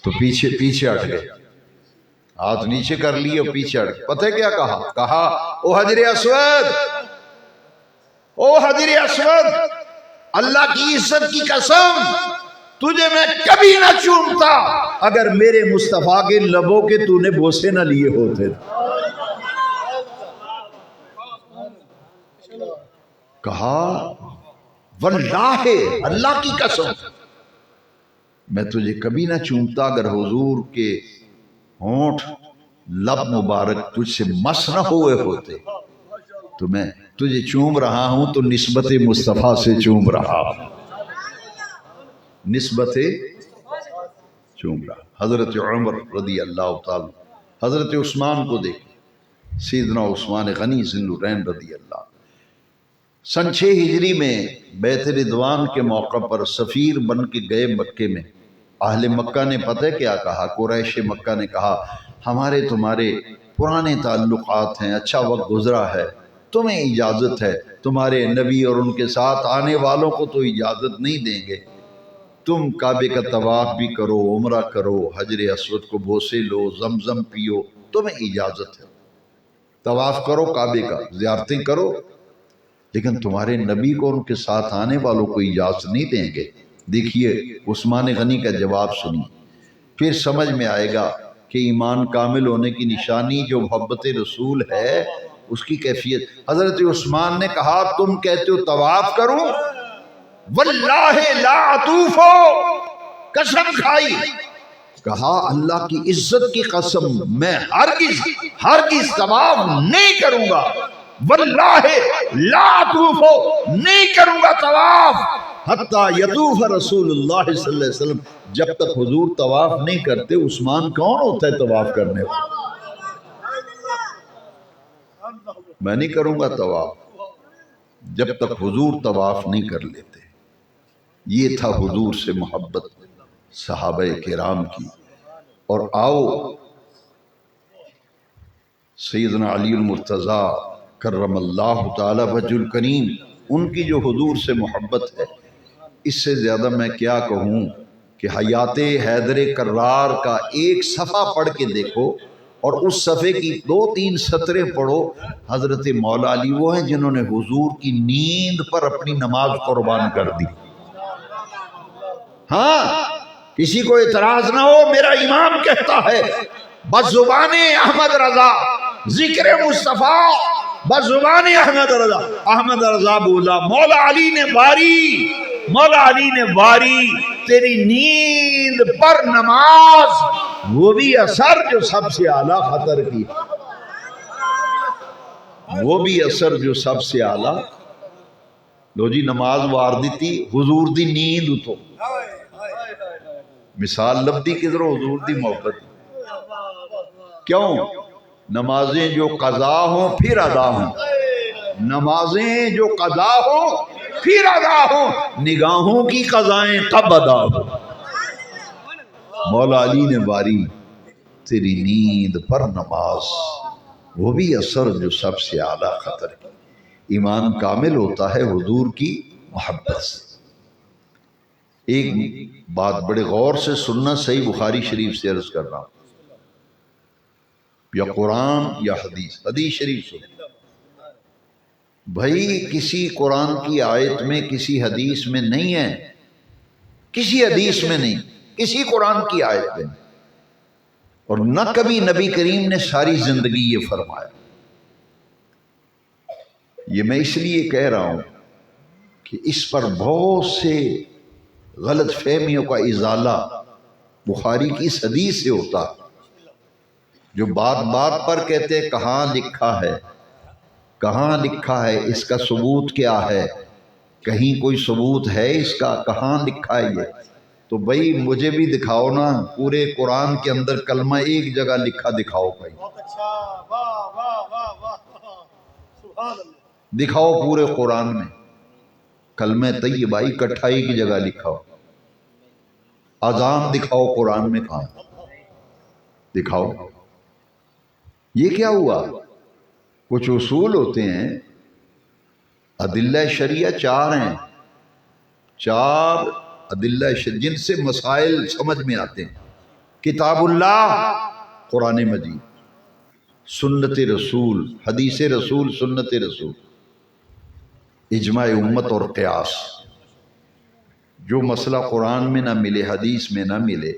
تو پیچھے ہٹ گئے، ہاتھ نیچے کر لیے اور پیچھے ہٹ گئے. پتہ ہے کیا کہا او حجر اسود، او حجر اسود، اللہ کی عزت کی قسم تجھے میں کبھی نہ چومتا اگر میرے مصطفیٰ کے لبوں کے تو نے بوسے نہ لیے ہوتے. کہا واللہ، اللہ کی قسم میں تجھے کبھی نہ چومتا اگر حضور کے ہونٹ لب مبارک تجھ سے مس نہ ہوئے ہوتے. تو میں تجھے چوم رہا ہوں تو نسبت مصطفیٰ سے چوم رہا ہوں، نسبت چوم رہا. حضرت عمر رضی اللہ تعالی، حضرت عثمان کو دیکھ، سیدنا عثمان غنی ذی النورین رضی اللہ. سن 6 ہجری میں بیت رضوان کے موقع پر سفیر بن کے گئے مکے میں. اہل مکہ نے پتہ کیا کہا؟ قریش مکہ نے کہا ہمارے تمہارے پرانے تعلقات ہیں، اچھا وقت گزرا ہے، تمہیں اجازت ہے، تمہارے نبی اور ان کے ساتھ آنے والوں کو تو اجازت نہیں دیں گے، تم کعبے کا طواف بھی کرو، عمرہ کرو، حجر اسود کو بوسے لو، زمزم پیو، تمہیں اجازت ہے، طواف کرو، کعبے کا زیارتیں کرو، لیکن تمہارے نبی کو ان کے ساتھ آنے والوں کو اجازت نہیں دیں گے. دیکھیے عثمان غنی کا جواب سنی، پھر سمجھ میں آئے گا کہ ایمان کامل ہونے کی نشانی جو محبت رسول ہے اس کی کیفیت. حضرت عثمان نے کہا تم کہتے ہو طواف کروں، واللہ لا اطوفو، قسم کھائی، کہا اللہ کی عزت کی قسم میں ہرگز طواف نہیں کروں گا، واللہ لا اطوفو، نہیں کروں گا طواف حتیٰ یطوف رسول اللہ صلی اللہ علیہ وسلم، جب تک حضور طواف نہیں کرتے. عثمان کون ہوتا ہے طواف کرنے والا؟ میں نہیں کروں گا طواف جب تک حضور طواف نہیں کر لیتے. یہ تھا حضور سے محبت صحابہ کرام کی. اور آؤ سیدنا علی المرتضیٰ کرم اللہ تعالی وجہ الکریم، ان کی جو حضور سے محبت ہے، اس سے زیادہ میں کیا کہوں کہ حیات حیدر کرار کا ایک صفحہ پڑھ کے دیکھو اور اس صفحے کی 2-3 سطریں پڑھو. حضرت مولا علی وہ ہیں جنہوں نے حضور کی نیند پر اپنی نماز قربان کر دی. ہاں کسی کو اعتراض نہ ہو، میرا امام کہتا ہے بزبان احمد رضا ذکر مصطفیٰ، بزبان احمد رضا. احمد رضا بولا مولا علی نے باری تیری نیند پر نماز، وہ بھی اثر جو سب سے اعلیٰ خطر کی، وہ بھی اثر جو سب سے اعلیٰ. لو جی نماز وار دیتی حضور دی نیند اتو، مثال لبدی کدھر حضور دی محبت. کیوں؟ نمازیں جو قضا ہوں پھر ادا ہوں، نمازیں جو قضا ہوں پھر ادا ہوں، نگاہوں کی قضائیں تب ادا ہوں. مولا علی نے باری تیری نیند پر نماز، وہ بھی اثر جو سب سے اعلیٰ خطر کی. ایمان کامل ہوتا ہے حضور کی محبت سے. ایک بات بڑے غور سے سننا، صحیح بخاری شریف سے عرض کر رہا ہوں، یا قرآن یا حدیث شریف سن. بھائی کسی قرآن کی آیت میں، کسی حدیث میں نہیں ہے، کسی حدیث میں نہیں، کسی قرآن کی آیت میں نہیں، اور نہ کبھی نبی کریم نے ساری زندگی یہ فرمایا. یہ میں اس لیے کہہ رہا ہوں کہ اس پر بہت سے غلط فہمیوں کا ازالہ بخاری کی اس حدیث سے ہوتا. جو بات بات پر کہتے ہیں کہاں لکھا ہے، کہاں لکھا ہے، اس کا ثبوت کیا ہے، کہیں کوئی ثبوت ہے اس کا، کہاں لکھا ہے یہ؟ تو بھائی مجھے بھی دکھاؤ نا، پورے قرآن کے اندر کلمہ ایک جگہ لکھا دکھاؤ بھائی، دکھاؤ پورے قرآن میں کلمہ طیبہ اکٹھا ایک جگہ لکھا ہو۔ اذان دکھاؤ قرآن میں کہاں، دکھاؤ۔ یہ کیا ہوا؟ کچھ اصول ہوتے ہیں، ادلہ شریعہ چار ہیں، چار ادلہ جن سے مسائل سمجھ میں آتے ہیں: کتاب اللہ قرآن مجید، سنت رسول حدیث رسول سنت رسول، اجماع امت اور قیاس۔ جو مسئلہ قرآن میں نہ ملے، حدیث میں نہ ملے،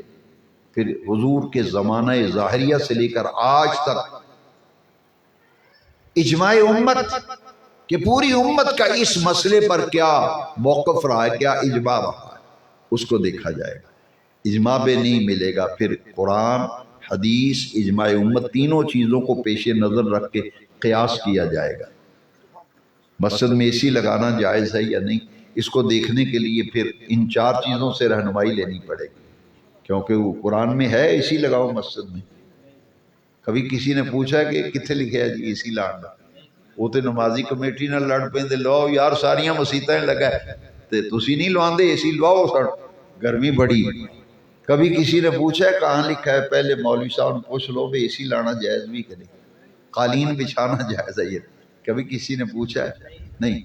پھر حضور کے زمانہ ظاہریہ سے لے کر آج تک اجماع امت کہ پوری امت کا اس مسئلے پر کیا موقف رہا ہے، کیا اجماع رہا ہے، اس کو دیکھا جائے گا۔ اجماع بھی نہیں ملے گا، پھر قرآن، حدیث، اجماع امت، تینوں چیزوں کو پیش نظر رکھ کے قیاس کیا جائے گا۔ مسجد میں اے سی لگانا جائز ہے یا نہیں، اس کو دیکھنے کے لیے پھر ان چار چیزوں سے رہنمائی لینی پڑے گی، کیونکہ وہ قرآن میں ہے اے سی لگاؤ مسجد میں۔ کبھی کسی نے پوچھا کہ کتنے لکھے ہے جی اے سی لانا، وہ تو نمازی کمیٹی نہ لڑ پہ لو یار ساریاں مسیتیں لگا تے تسی نہیں لواندے اے سی لواؤ، سر گرمی بڑی۔ کبھی کسی نے پوچھا ہے کہاں لکھا ہے، پہلے مولوی صاحب نے پوچھ لو اے سی لانا جائز بھی کہ نہیں، قالین بچھانا جائز ہے یہ، کبھی کسی نے پوچھا ہے نہیں۔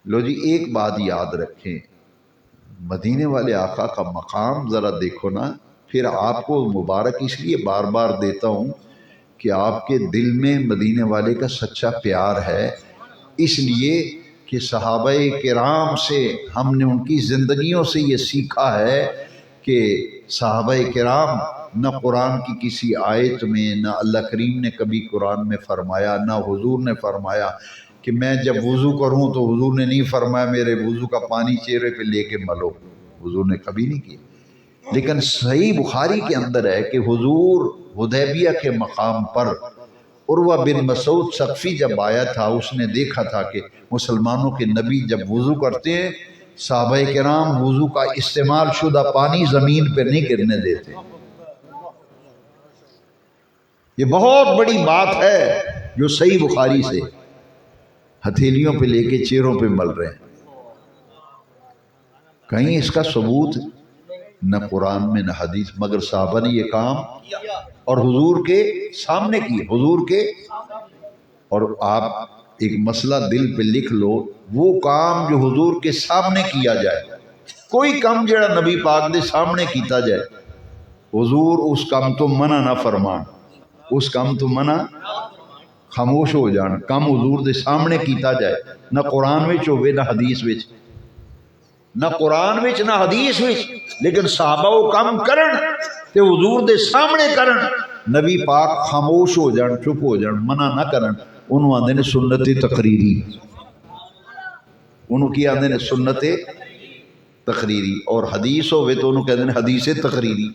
لو جی ایک بات یاد رکھیں، مدینے والے آقا کا مقام ذرا دیکھو نا، پھر آپ کو مبارک اس لیے بار بار دیتا ہوں کہ آپ کے دل میں مدینے والے کا سچا پیار ہے، اس لیے کہ صحابہ کرام سے ہم نے ان کی زندگیوں سے یہ سیکھا ہے کہ صحابہ کرام نہ قرآن کی کسی آیت میں، نہ اللہ کریم نے کبھی قرآن میں فرمایا، نہ حضور نے فرمایا کہ میں جب وضو کروں تو حضور نے نہیں فرمایا میرے وضو کا پانی چہرے پہ لے کے ملو، حضور نے کبھی نہیں کیا۔ لیکن صحیح بخاری کے اندر ہے کہ حضور حدیبیہ کے مقام پر عروہ بن مسعود ثقفی جب آیا تھا، اس نے دیکھا تھا کہ مسلمانوں کے نبی جب وضو کرتے ہیں، صحابہ کرام وضو کا استعمال شدہ پانی زمین پہ نہیں گرنے دیتے۔ یہ بہت بڑی بات ہے جو صحیح بخاری سے ہتھیلیوں پہ لے کے چہروں پہ مل رہے ہیں، کہیں اس کا ثبوت نہ قرآن میں نہ حدیث، مگر صحابہ نے یہ کام اور حضور کے سامنے کی، حضور کے۔ اور آپ ایک مسئلہ دل پہ لکھ لو، وہ کام جو حضور کے سامنے کیا جائے، کوئی کام جڑا نبی پاک دے سامنے کیتا جائے، حضور اس کام تو منع نہ فرمان، اس کام تو منع، خاموش ہو جان، کام حضور دے سامنے کیتا جائے، نہ قرآن وچ ہوئے نہ حدیث وچ، نہ قرآن وچ نہ حدیث وچ، لیکن صحابہ وہ کام کرن تے حضور دے سامنے کرن، نبی پاک خاموش ہو جان، چپ ہو جان، منع نہ کرن، انہوں آندے نے سنت تقریری، انہوں کی آندے نے سنت تقریری، اور حدیث ہوئے تو انہوں کہتے ہیں حدیث تقریری،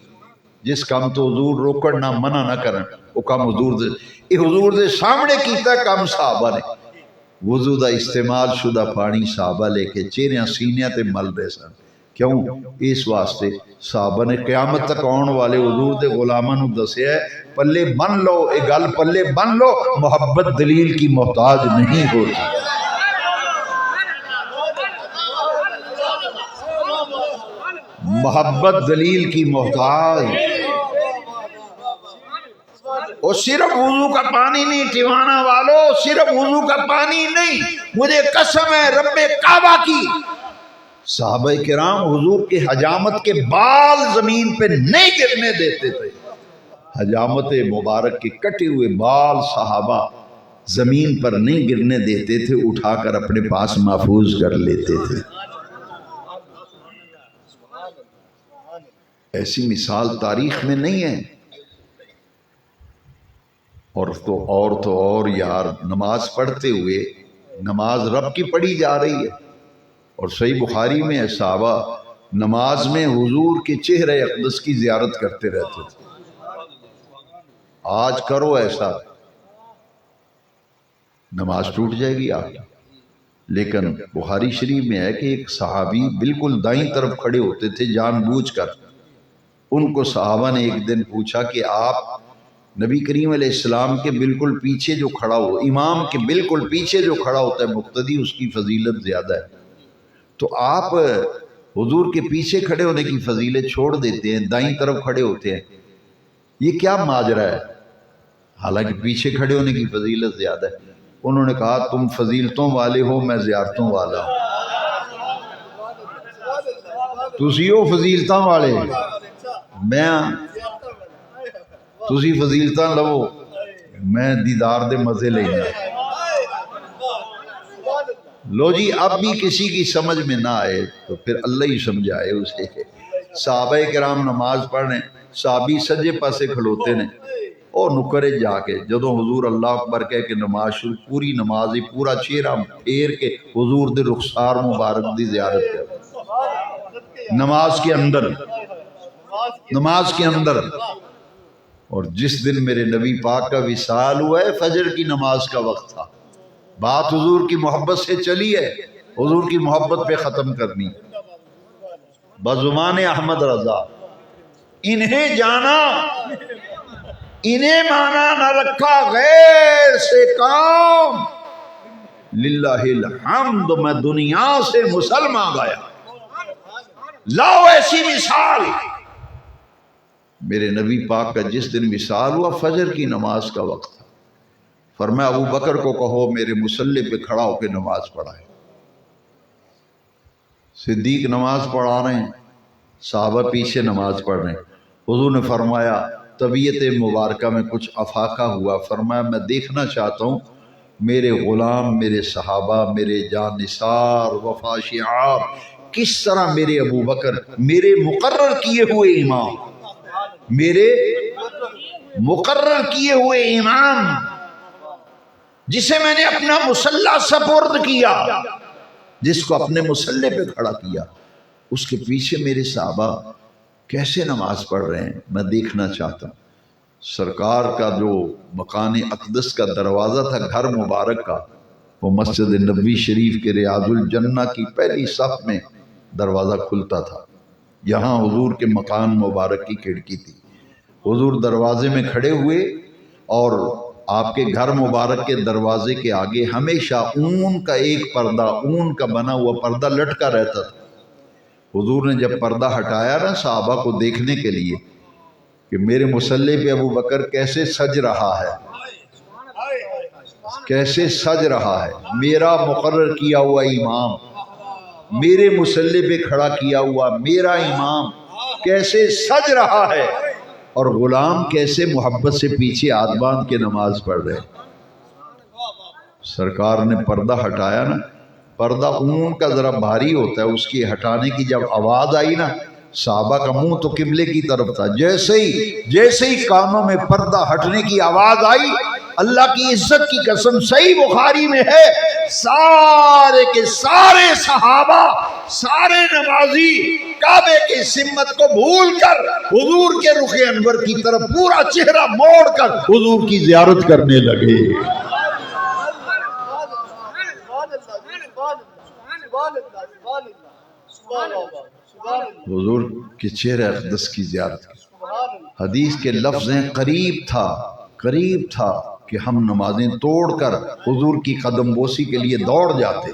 جس کام تو حضور روکن نہ منع نہ کرن، وہ کام حضور دے، یہ حضور دے سامنے کیتا کام صحابہ نے۔ وضو دا استعمال شدہ پانی صحابہ لے کے چہرے سینیاں تے مل دے سن، کیوں؟ اس واسطے صحابہ نے قیامت تک آن والے حضور دے غلاماں نوں دسیا ہے پلے بن لو، اے گل پلے بن لو، محبت دلیل کی محتاج نہیں ہوتی۔ محبت دلیل کی محتاج، اور صرف وضو کا پانی نہیں، ٹیوانا والو، صرف وضو کا پانی نہیں، مجھے قسم ہے رب کعبہ کی، صحابہ کرام حضور کے حجامت کے بال زمین پہ نہیں گرنے دیتے تھے، حجامت مبارک کے کٹے ہوئے بال صحابہ زمین پر نہیں گرنے دیتے تھے، اٹھا کر اپنے پاس محفوظ کر لیتے تھے۔ ایسی مثال تاریخ میں نہیں ہے۔ اور یار نماز پڑھتے ہوئے، نماز رب کی پڑھی جا رہی ہے، اور صحیح بخاری میں ہے صحابہ نماز میں حضور کے چہرے اقدس کی زیارت کرتے رہتے تھے۔ آج کرو ایسا، نماز ٹوٹ جائے گی آپ کی۔ لیکن بخاری شریف میں ہے کہ ایک صحابی بالکل دائیں طرف کھڑے ہوتے تھے جان بوجھ کر، ان کو صحابہ نے ایک دن پوچھا کہ آپ نبی کریم علیہ السلام کے بالکل پیچھے جو کھڑا ہو، امام کے بالکل پیچھے جو کھڑا ہوتا ہے مقتدی، اس کی فضیلت زیادہ ہے، تو آپ حضور کے پیچھے کھڑے ہونے کی فضیلت چھوڑ دیتے ہیں، دائیں طرف کھڑے ہوتے ہیں، یہ کیا ماجرا ہے؟ حالانکہ پیچھے کھڑے ہونے کی فضیلت زیادہ ہے۔ انہوں نے کہا تم فضیلتوں والے ہو، میں زیارتوں والا ہوں۔ تسی ہو فضیلتاں والے، میں تسی فضیلتاں لو، میں دیدار دے مزے لینا۔ لو جی، اب بھی کسی کی سمجھ میں نہ آئے تو پھر اللہ ہی سمجھائے اسے۔ صحابہ کرام نماز پڑھ رہے ہیں، صحابی سجے پاسے کھلوتے نے، اور نکرے جا کے جدوں حضور اللہ اکبر کہہ کے نماز شروع، پوری نماز ہی پورا چہرہ پھیر کے حضور دے رخسار مبارک دی زیارت کر، نماز کے اندر، نماز کے اندر۔ اور جس دن میرے نبی پاک کا وصال ہوا ہے، فجر کی نماز کا وقت تھا، بات حضور کی محبت سے چلی ہے، حضور کی محبت پہ ختم کرنی۔ بزمان احمد رضا، انہیں جانا، انہیں مانا نہ رکھا غیر سے کام، للہ الحمد میں دنیا سے مسلمان گیا۔ لاؤ ایسی مثال۔ میرے نبی پاک کا جس دن وصال ہوا، فجر کی نماز کا وقت تھا، فرمایا ابو بکر کو کہو میرے مصلی پہ کھڑا ہو کے نماز پڑھائے۔ صدیق نماز پڑھا رہے ہیں، صحابہ پیچھے نماز پڑھ رہے ہیں۔ حضور نے فرمایا طبیعت مبارکہ میں کچھ افاقہ ہوا، فرمایا میں دیکھنا چاہتا ہوں میرے غلام، میرے صحابہ، میرے جان نثار وفا شعار کس طرح میرے ابو بکر، میرے مقرر کیے ہوئے امام، میرے مقرر کیے ہوئے امام، جسے میں نے اپنا مصلی سپرد کیا، جس کو اپنے مصلی پہ کھڑا کیا، اس کے پیچھے میرے صحابہ کیسے نماز پڑھ رہے ہیں، میں دیکھنا چاہتا ہوں۔ سرکار کا جو مکان اقدس کا دروازہ تھا گھر مبارک کا، وہ مسجد نبوی شریف کے ریاض الجنہ کی پہلی صف میں دروازہ کھلتا تھا، یہاں حضور کے مکان مبارک کی کھڑکی تھی۔ حضور دروازے میں کھڑے ہوئے اور آپ کے گھر مبارک کے دروازے کے آگے ہمیشہ اون کا ایک پردہ، اون کا بنا ہوا پردہ لٹکا رہتا تھا۔ حضور نے جب پردہ ہٹایا نا صحابہ کو دیکھنے کے لیے کہ میرے مصلی پہ ابو بکر کیسے سج رہا ہے، کیسے سج رہا ہے، میرا مقرر کیا ہوا امام، میرے مصلی پہ کھڑا کیا ہوا میرا امام کیسے سج رہا ہے، اور غلام کیسے محبت سے پیچھے ہاتھ باندھ کے نماز پڑھ رہے۔ سرکار نے پردہ ہٹایا نا، پردہ اون کا ذرا بھاری ہوتا ہے، اس کی ہٹانے کی جب آواز آئی نا، صحابہ کا منہ تو قبلے کی طرف تھا، جیسے ہی کانوں میں پردہ ہٹنے کی آواز آئی، اللہ کی عزت کی قسم صحیح بخاری میں ہے، سارے کے سارے صحابہ، سارے نمازی کعبے کی سمت کو بھول کر حضور کے رخ انور کی طرف پورا چہرہ موڑ کر حضور کی زیارت کرنے لگے۔ حضور کے چہرہ اقدس کی زیارت کی۔ حدیث کے لفظ ہیں قریب تھا کہ ہم نمازیں توڑ کر حضور کی قدم بوسی کے لیے دوڑ جاتے۔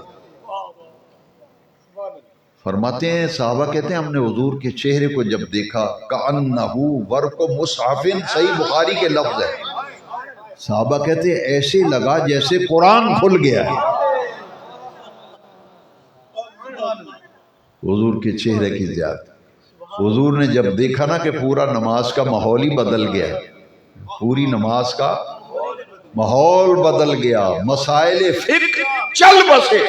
فرماتے ہیں صحابہ کہتے ہیں ہم نے حضور کے چہرے کو جب دیکھا کأنہ ورق مصحف، صحیح بخاری کے لفظ ہے، صحابہ کہتے ہیں ایسے لگا جیسے قرآن کھل گیا ہے۔ حضور کے چہرے کی زیارت، حضور نے جب دیکھا نا کہ پورا نماز کا ماحول ہی بدل گیا ہے، پوری نماز کا ماحول بدل گیا، مسائل فقہ چل بسے،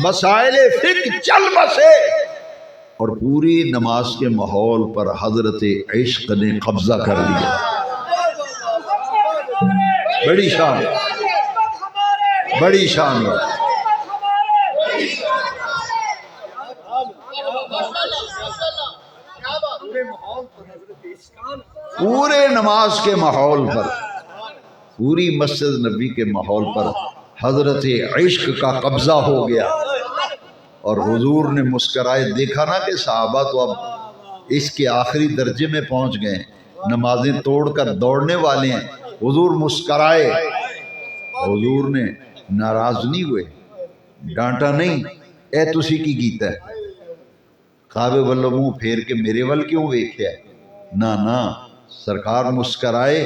مسائل فقہ چل بسے، اور پوری نماز کے ماحول پر حضرت عشق نے قبضہ کر لیا۔ بڑی شان، بڑی شان ہے۔ پورے نماز کے ماحول پر، پوری مسجد نبی کے ماحول پر حضرت عشق کا قبضہ ہو گیا، اور حضور نے مسکرائے. دیکھا نا کہ صحابہ تو اب اس کے آخری درجے میں پہنچ گئے، نمازیں توڑ کر دوڑنے والے ہیں. حضور مسکرائے. حضور نے ناراض نہیں ہوئے، ڈانٹا نہیں. اے تسی کی کیتا ہے؟ کعبے والو منہ پھیر کے میرے ول کیوں ویکھیا ہے؟ نہ سرکار مسکرائے.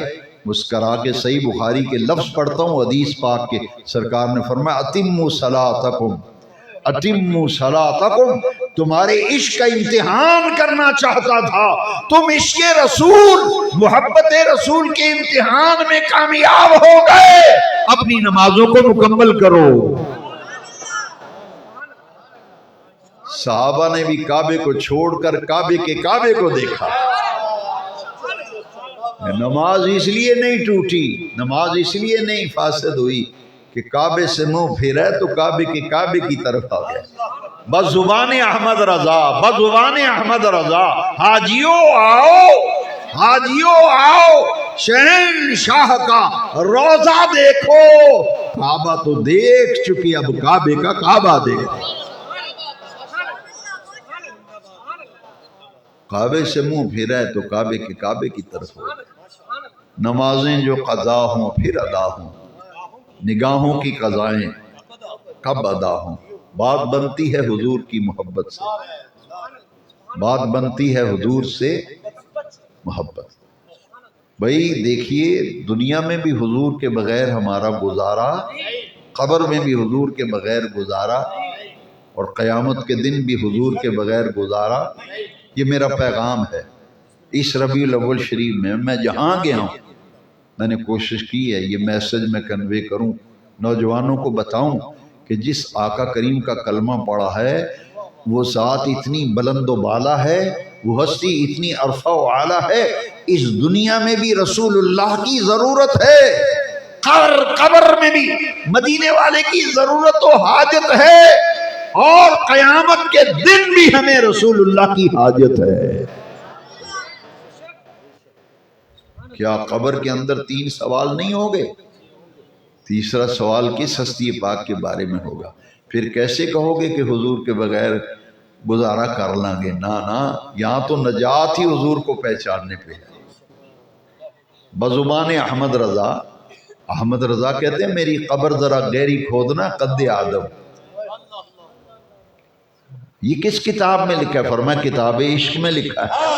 مسکرا کے صحیح بخاری کے لفظ پڑھتا ہوں حدیث پاک کے. سرکار نے فرمایا اتموا صلاتکم، اتموا صلاتکم. تمہارے عشق کا امتحان کرنا چاہتا تھا، تم عشق رسول، محبت رسول کے امتحان میں کامیاب ہو گئے. اپنی نمازوں کو مکمل کرو. صحابہ نے بھی کعبے کو چھوڑ کر کعبے کے کعبے کو دیکھا. نماز اس لیے نہیں ٹوٹی، نماز اس لیے نہیں فاسد ہوئی کہ کعبے سے منہ پھیرا تو کعبے کے کعبے کی طرف آ گیا. بس زبان احمد رضا، بس زبان احمد رضا. حاجیوں آؤ، حاجیوں آؤ، شہنشاہ کا روزہ دیکھو. کعبہ تو دیکھ چکی، اب کعبے کا کعبہ دیکھو. کعبے سے منہ پھیرا ہے تو کعبے کے کعبے کی طرف ہو. نمازیں جو قضا ہوں پھر ادا ہوں، نگاہوں کی قضائیں کب ادا ہوں. بات بنتی ہے حضور کی محبت سے، بات بنتی ہے حضور سے محبت. بھائی دیکھیے، دنیا میں بھی حضور کے بغیر ہمارا گزارا، قبر میں بھی حضور کے بغیر گزارا، اور قیامت کے دن بھی حضور کے بغیر گزارا. یہ میرا پیغام ہے. اس ربیع الاول شریف میں جہاں گیا ہوں، میں نے کوشش کی ہے یہ میسج میں کنوے کروں، نوجوانوں کو بتاؤں کہ جس آقا کریم کا کلمہ پڑھا ہے وہ ذات اتنی بلند و بالا ہے، وہ ہستی اتنی عرفہ و اعلیٰ ہے. اس دنیا میں بھی رسول اللہ کی ضرورت ہے، قبر میں بھی مدینے والے کی ضرورت و حاجت ہے، اور قیامت کے دن بھی ہمیں رسول اللہ کی حاجت ہے. کیا قبر کے اندر 3 سوال نہیں ہوگے؟ تیسرا سوال کس ہستی پاک کے بارے میں ہوگا؟ پھر کیسے کہو گے کہ حضور کے بغیر گزارا کر لیں گے؟ نہ، یہاں تو نجات ہی حضور کو پہچاننے پہ ہے. بزبان احمد رضا، احمد رضا کہتے ہیں میری قبر ذرا گہری کھودنا قد آدم. یہ کس کتاب میں لکھا ہے؟ فرمایا کتاب عشق میں لکھا ہے.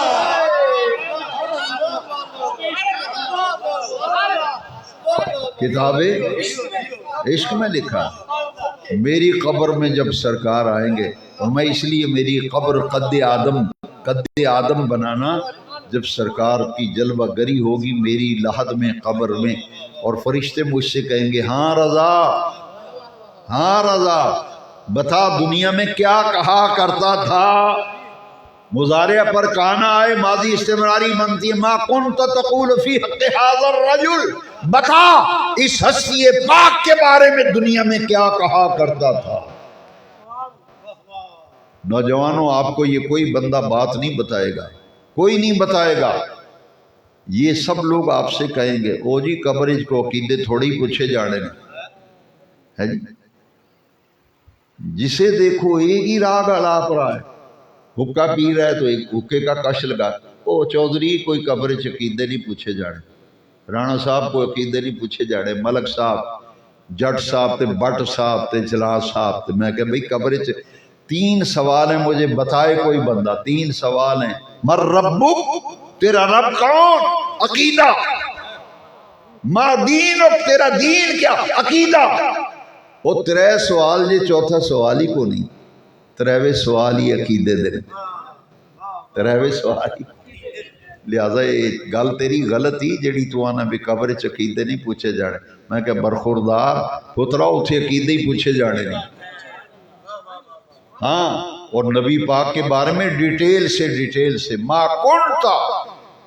کتاب عشق میں لکھا. میری قبر میں جب سرکار آئیں گے، اور میں اس لیے میری قبر قد آدم بنانا، جب سرکار کی جلوہ گری ہوگی میری لحد میں قبر میں، اور فرشتے مجھ سے کہیں گے ہاں رضا، ہاں رضا بتا دنیا میں کیا کہا کرتا تھا. مضارع پر کانا آئے، ماضی استمراری بنتی ہے. ما کنت تقول فی حق ھذا الرجل، بتا اس ہستی پاک کے بارے میں دنیا میں کیا کہا کرتا تھا. نوجوانوں، آپ کو یہ کوئی بندہ بات نہیں بتائے گا، کوئی نہیں بتائے گا. یہ سب لوگ آپ سے کہیں گے او جی قبرج کو عقیدے تھوڑی پوچھے جانے ہے جی. جسے دیکھو ایک ہی راگ الاپ رہا ہے، حکا پی رہا ہے تو ایک حکے کا کش لگا. او چودھری کوئی قبرج عقیدے نہیں پوچھے جانے، رانا صاحب کو عقیدے نہیں پوچھے جانے، ملک صاحب، جٹ صاحب تے بٹ صاحب تے جلاس صاحب تے. میں کہ بھئی قبرج 3 سوال ہیں، مجھے بتائے کوئی بندہ. 3 سوال ہیں. مر ربک، تیرا رب کون؟ عقیدہ. ما دینک، تیرا دین کیا؟ عقیدہ. وہ 3 سوال جی، چوتھا سوال ہی کو نہیں. 3ویں سوال ہی عقیدے دے، 3ویں سوال ہی. لہذا یہ گل تیری غلط ہی جڑی تو آنا بھی قبر چ عقیدے نہیں پوچھے جانے. میں کہ برخوردار پترا اتھے عقیدے ہی پوچھے جانے نہیں. ہاں، اور نبی پاک کے بارے میں ڈیٹیل سے ما کنتا،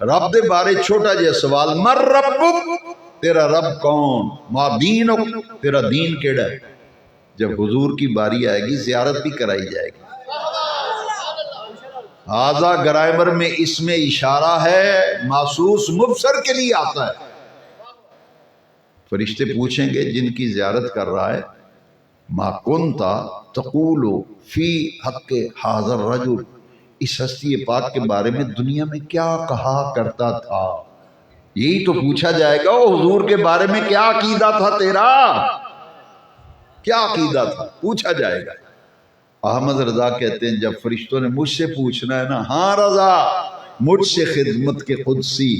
رب دے بارے چھوٹا جہا سوال. مر ربک، تیرا رب کون؟ ما دینک، تیرا دین کیڑا ہے؟ جب حضور کی باری آئے گی زیارت بھی کرائی جائے گی. آزا گرائمر میں اس میں اشارہ ہے محسوس مبصر کے لیے آتا ہے. فرشتے پوچھیں گے جن کی زیارت کر رہا ہے ما کنتا تقول فی حق حاضر رجل، اس ہستی پاک کے بارے میں دنیا میں کیا کہا کرتا تھا. یہی تو پوچھا جائے گا، وہ حضور کے بارے میں کیا عقیدہ تھا تیرا، کیا عقیدہ تھا، پوچھا جائے گا. احمد رضا کہتے ہیں جب فرشتوں نے مجھ سے پوچھنا ہے نا، ہاں رضا مجھ سے خدمت کے قدسی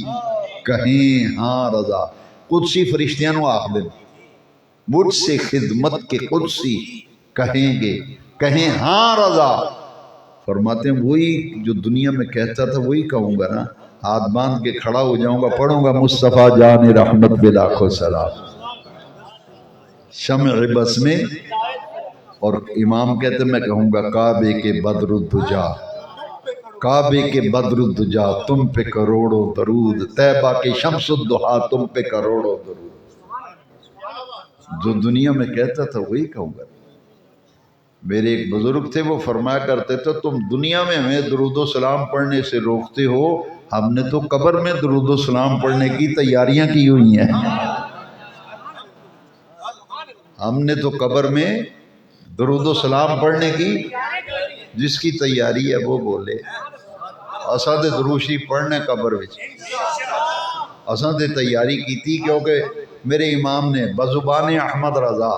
کہیں، ہاں رضا قدسی فرشتیاں نو آخ دیں مجھ سے خدمت کے قدسی کہیں گے، کہیں ہاں رضا. فرماتے ہیں وہی جو دنیا میں کہتا تھا وہی کہوں گا نا، ہاتھ باندھ کے کھڑا ہو جاؤں گا، پڑھوں گا مصطفیٰ جان رحمت بلاکھو سلام شمع بس میں، اور امام کہتے ہیں میں کہوں گا کعبے کے بدر الدجا، کعبے کے بدر الدجا تم پہ کروڑوں درود، طیبہ کے شمس الضحیٰ تم پہ کروڑوں درود. جو دنیا میں کہتا تھا وہی کہوں گا. میرے ایک بزرگ تھے وہ فرمایا کرتے تھے تم دنیا میں ہمیں درود و سلام پڑھنے سے روکتے ہو، ہم نے تو قبر میں درود و سلام پڑھنے کی تیاریاں کی ہوئی ہیں. ہم نے تو قبر میں درود و سلام پڑھنے کی، جس کی تیاری ہے وہ بولے. اساں تے درود شریف پڑھنے قبر وچ، اساں تے تیاری کی تھی، کیونکہ میرے امام نے بزبان احمد رضا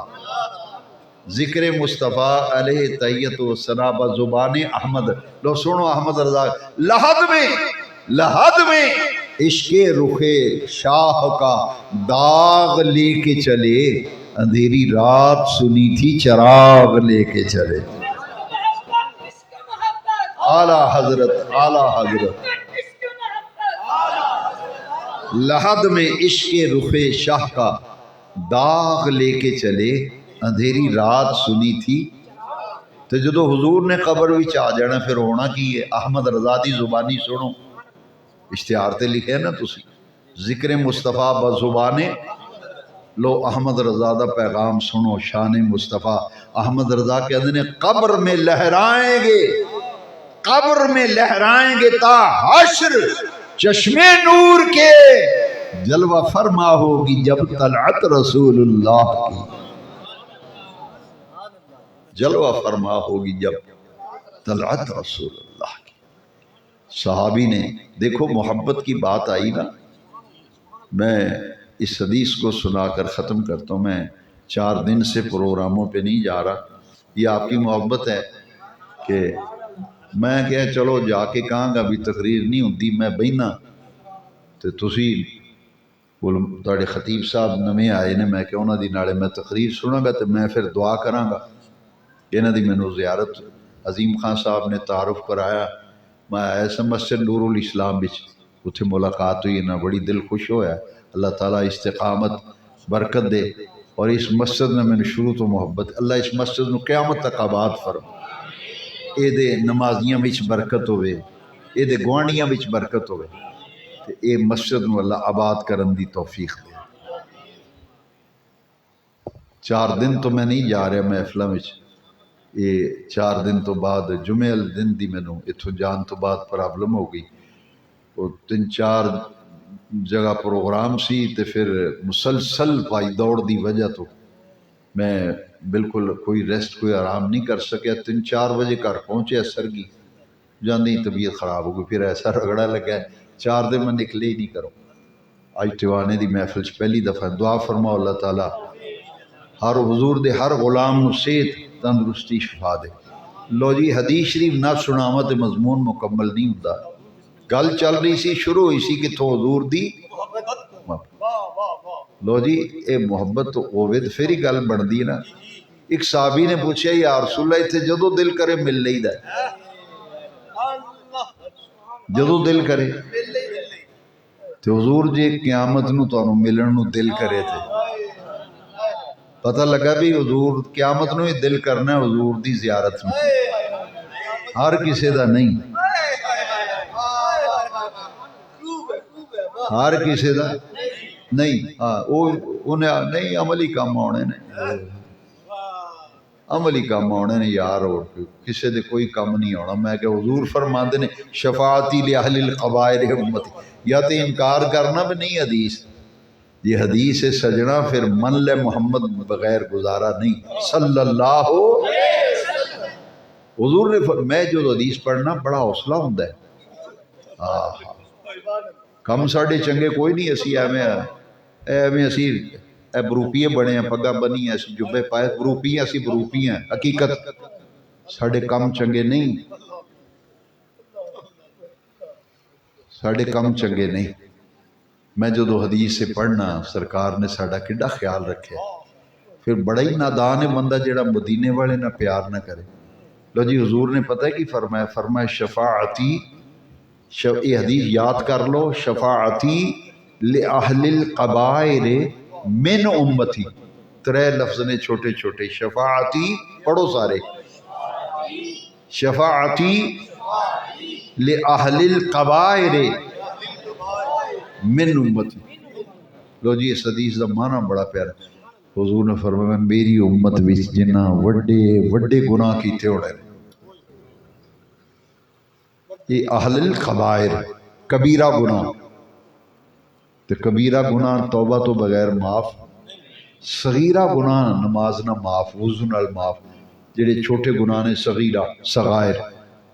ذکر مصطفیٰ علیہ تحیت و ثنا بزبان احمد. لو سنو احمد رضا، لحد میں عشق رخ شاہ کا داغ لے کے چلے، اندھیری رات سنی تھی چراغ لے کے چلے. اعلیٰ حضرت، اعلیٰ حضرت لحد میں عشق رخ شاہ کا داغ لے کے چلے، اندھیری رات سنی تھی. تو جدو حضور نے قبر وچ آ جانا پھر ہونا کی ہے. احمد رضا دی زبانی سنو، اشتہار تے لکھے نا تسی، ذکر مصطفیٰ بزبان. لو احمد رضا دا پیغام سنو، شان مصطفیٰ. احمد رضا کہتے ہیں قبر میں لہرائیں گے، قبر میں لہرائیں گے تا حشر چشمے نور کے، جلوہ فرما ہوگی جب طلعت رسول اللہ کی، جلوہ فرما ہوگی جب طلعت رسول اللہ کی. صحابی نے دیکھو محبت کی بات آئی نا. میں اس حدیث کو سنا کر ختم کرتا ہوں. میں 4 دن سے پروگراموں پہ نہیں جا رہا. یہ آپ کی محبت ہے کہ میں کہا چلو جا کے کہاں گا بھی تقریر نہیں ہوتی، میں بہنا تو تسی تواڈے خطیب صاحب نویں آئے نے، میں کہ انہاں دی نالے میں تقریر سناں گا تو میں پھر دعا کراں گا. انہاں دی مینوں زیارت عظیم خان صاحب نے تعارف کرایا. میں آیا سا مسجد نور الاسلام وچ، اتھے ملاقات ہوئی نا، بڑی دل خوش ہویا. اللہ تعالیٰ استقامت برکت دے، اور اس مسجد نے میں شروع تو محبت. اللہ اس مسجد نو قیامت تک آباد فرما، اے دے نمازیاں وچ برکت ہوئے، اے دے گوانڈیاں وچ برکت ہوئے، تے اے مسجد نو اللہ آباد کرن دی توفیق دے. 4 دن تو میں نہیں جا رہا محفلاں وچ. یہ 4 دن تو بعد جمعے دن دی مینوں اتھوں جان تو بعد پرابلم ہو گئی. اور 3-4 جگہ پروگرام سی تے پھر مسلسل پائی دوڑ دی وجہ تو میں بالکل کوئی ریسٹ کوئی آرام نہیں کر سکیا. 3-4 بجے گھر پہنچے سرگی جاندی طبیعت خراب ہو گئی. پھر ایسا رگڑا لگا 4 دن میں نکلے ہی نہیں کروں. اج ٹیوانے دی محفل چ پہلی دفعہ دعا فرماؤ اللہ تعالیٰ ہر حضور دے ہر غلام نو صحت تندرستی شفا دے. لو جی حدیث شریف نہ سناواں تے مضمون مکمل نہیں ہوندا. گل چل رہی سی، شروع ہوئی سی کہ تو حضور دی لو جی اے محبت تو ہوے تے پھر ہی گل بندی نا. ایک صحابی نے پوچھا یا رسول اللہ اتنے جدو دل کرے مل لئی دا، جدو دل کرے تے حضور جی قیامت نو تانوں ملن نو دل کرے تے پتہ لگا بھی حضور قیامت نو ہی دل کرنا ہے. حضور دی زیارت میں ہر کسے دا نہیں، ہر کسے دا نہیں. ہاں وہ انہیں نہیں عملی کام آنے نے. عملی کام آنے نے یار، اور کسی دے کوئی کام نہیں آنا۔ میں کہ حضور فرماندے نے شفاعتی لأہل القبائر امتی، یا تو انکار کرنا بھی نہیں حدیث، یہ حدیث ہے سجنا، پھر من لے محمد بغیر گزارا نہیں صلی اللہ۔ حضور نے میں جو حدیث پڑھنا بڑا حوصلہ ہوندہ ہے، کم ساڑھے چنگے کوئی نہیں، اسی ایویں اسی بروپیے بنے ہیں، پگا بنی ہیں، جبے پائے بروپی ہیں، اسی بروپی ہیں، حقیقت ساڑھے کم چنگے نہیں، ساڑھے کم چنگے نہیں۔ میں جو دو حدیث سے پڑھنا سرکار نے ساڑھا کڈا خیال رکھے، پھر بڑا ہی نادان ہے بندہ جڑا مدینے والے نہ پیار نہ کرے۔ لو جی حضور نے پتہ ہے کی فرمایا، فرمایا شفاعتی، یہ حدیث یاد کر لو، شفاعتی لأہل القبائر من امتی، ترے لفظ نے چھوٹے چھوٹے، شفاعتی پڑھو سارے، شفاعتی لأہل القبائر من امتی۔ لو جی اس حدیث دا معنی بڑا پیارا، حضور نے فرمایا میری امت وچ جنہ وڈے وڈے گناہ کیتے ہونے، یہ اہل القبائر کبیرہ گناہ، تو کبیرہ گناہ توبہ تو بغیر معاف، صغیرہ گناہ نماز نہ معاف، وضو نال معاف، جڑے چھوٹے گناہ نے صغیرہ صغائر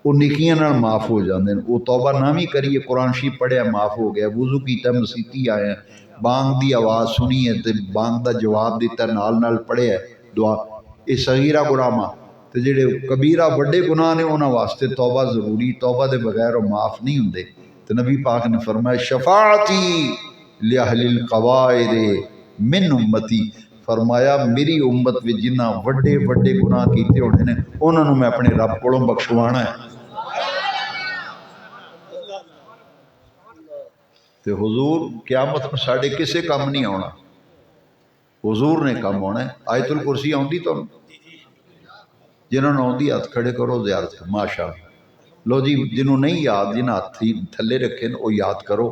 وہ نکیاں نال معاف ہو جاندے ہیں، وہ توبہ نامی کریے، قرآن شریف پڑھیا معاف ہو گیا، وضو کیتا مسیتی آئے ہیں، بانگ دی آواز سنی ہے تے بانگ دا جواب دیتا نال نال پڑھے ہے دعا، یہ صغیرہ گناہ ماں، تے جڑے کبیرہ بڑے گناہ نے انہاں واسطے توبہ ضروری، توبہ دے بغیر وہ معاف نہیں ہوندے۔ تو نبی پاک نے فرمایا شفاعتی لأہل القبائر من امتی، فرمایا میری امت میں جنہ وڈے وڈے گناہ کیتے ہونے نے انہوں نے میں اپنے رب کولوں بخشوانا ہے۔ تے حضور قیامت میں ساڑھے کسے کم نہیں آنا، حضور نے کم ہونا ہے۔ آیت الکرسی آؤندی تو جنہوں نے آؤندی ہاتھ کھڑے کرو زیارت ماشاء لو جی، جنہوں نہیں یاد جنہوں ہاتھ تھلے رکھے وہ یاد کرو،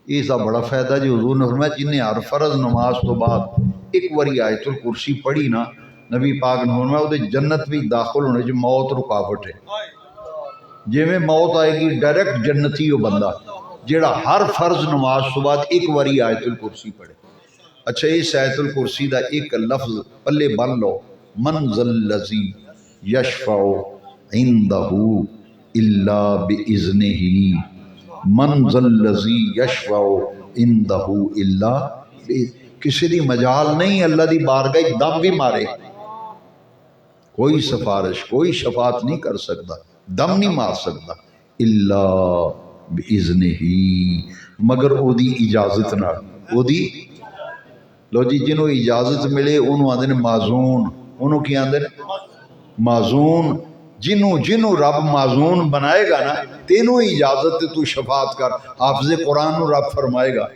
اس کا بڑا فائدہ جی۔ حضور نے فرمایا جنہیں ہر فرض نماز تو بعد ایک واری آیت الکرسی پڑھی نا، نبی پاک نے فرمایا وہ جنت بھی داخل ہونے جو موت رکاوٹ ہے، جی میں موت آئے گی ڈائریکٹ جنتی ہو بندہ جیڑا ہر فرض نماز تو بعد ایک واری آیت الکرسی پڑھے۔ اچھا اس آیت الکرسی دا ایک لفظ پلے بن لو، من ذا الذی یشفع عندہ الا باذنہ، من ذا الذی یشفع عندہ الا باذنہ، کسی دی مجال نہیں اللہ دی بارگاہ دم بھی مارے، کوئی سفارش کوئی شفاعت نہیں کر سکتا، دم نہیں مار سکتا، الا باذنہ، مگر او دی اجازت نال، او دی لو جی جنہوں اجازت ملے انہوں آندے نے معزون، انہوں کی آندے نے معزون، جنہوں رب معزون بنائے گا نا تینوں اجازت تو شفاعت کر، حافظ قرآن نو رب فرمائے گا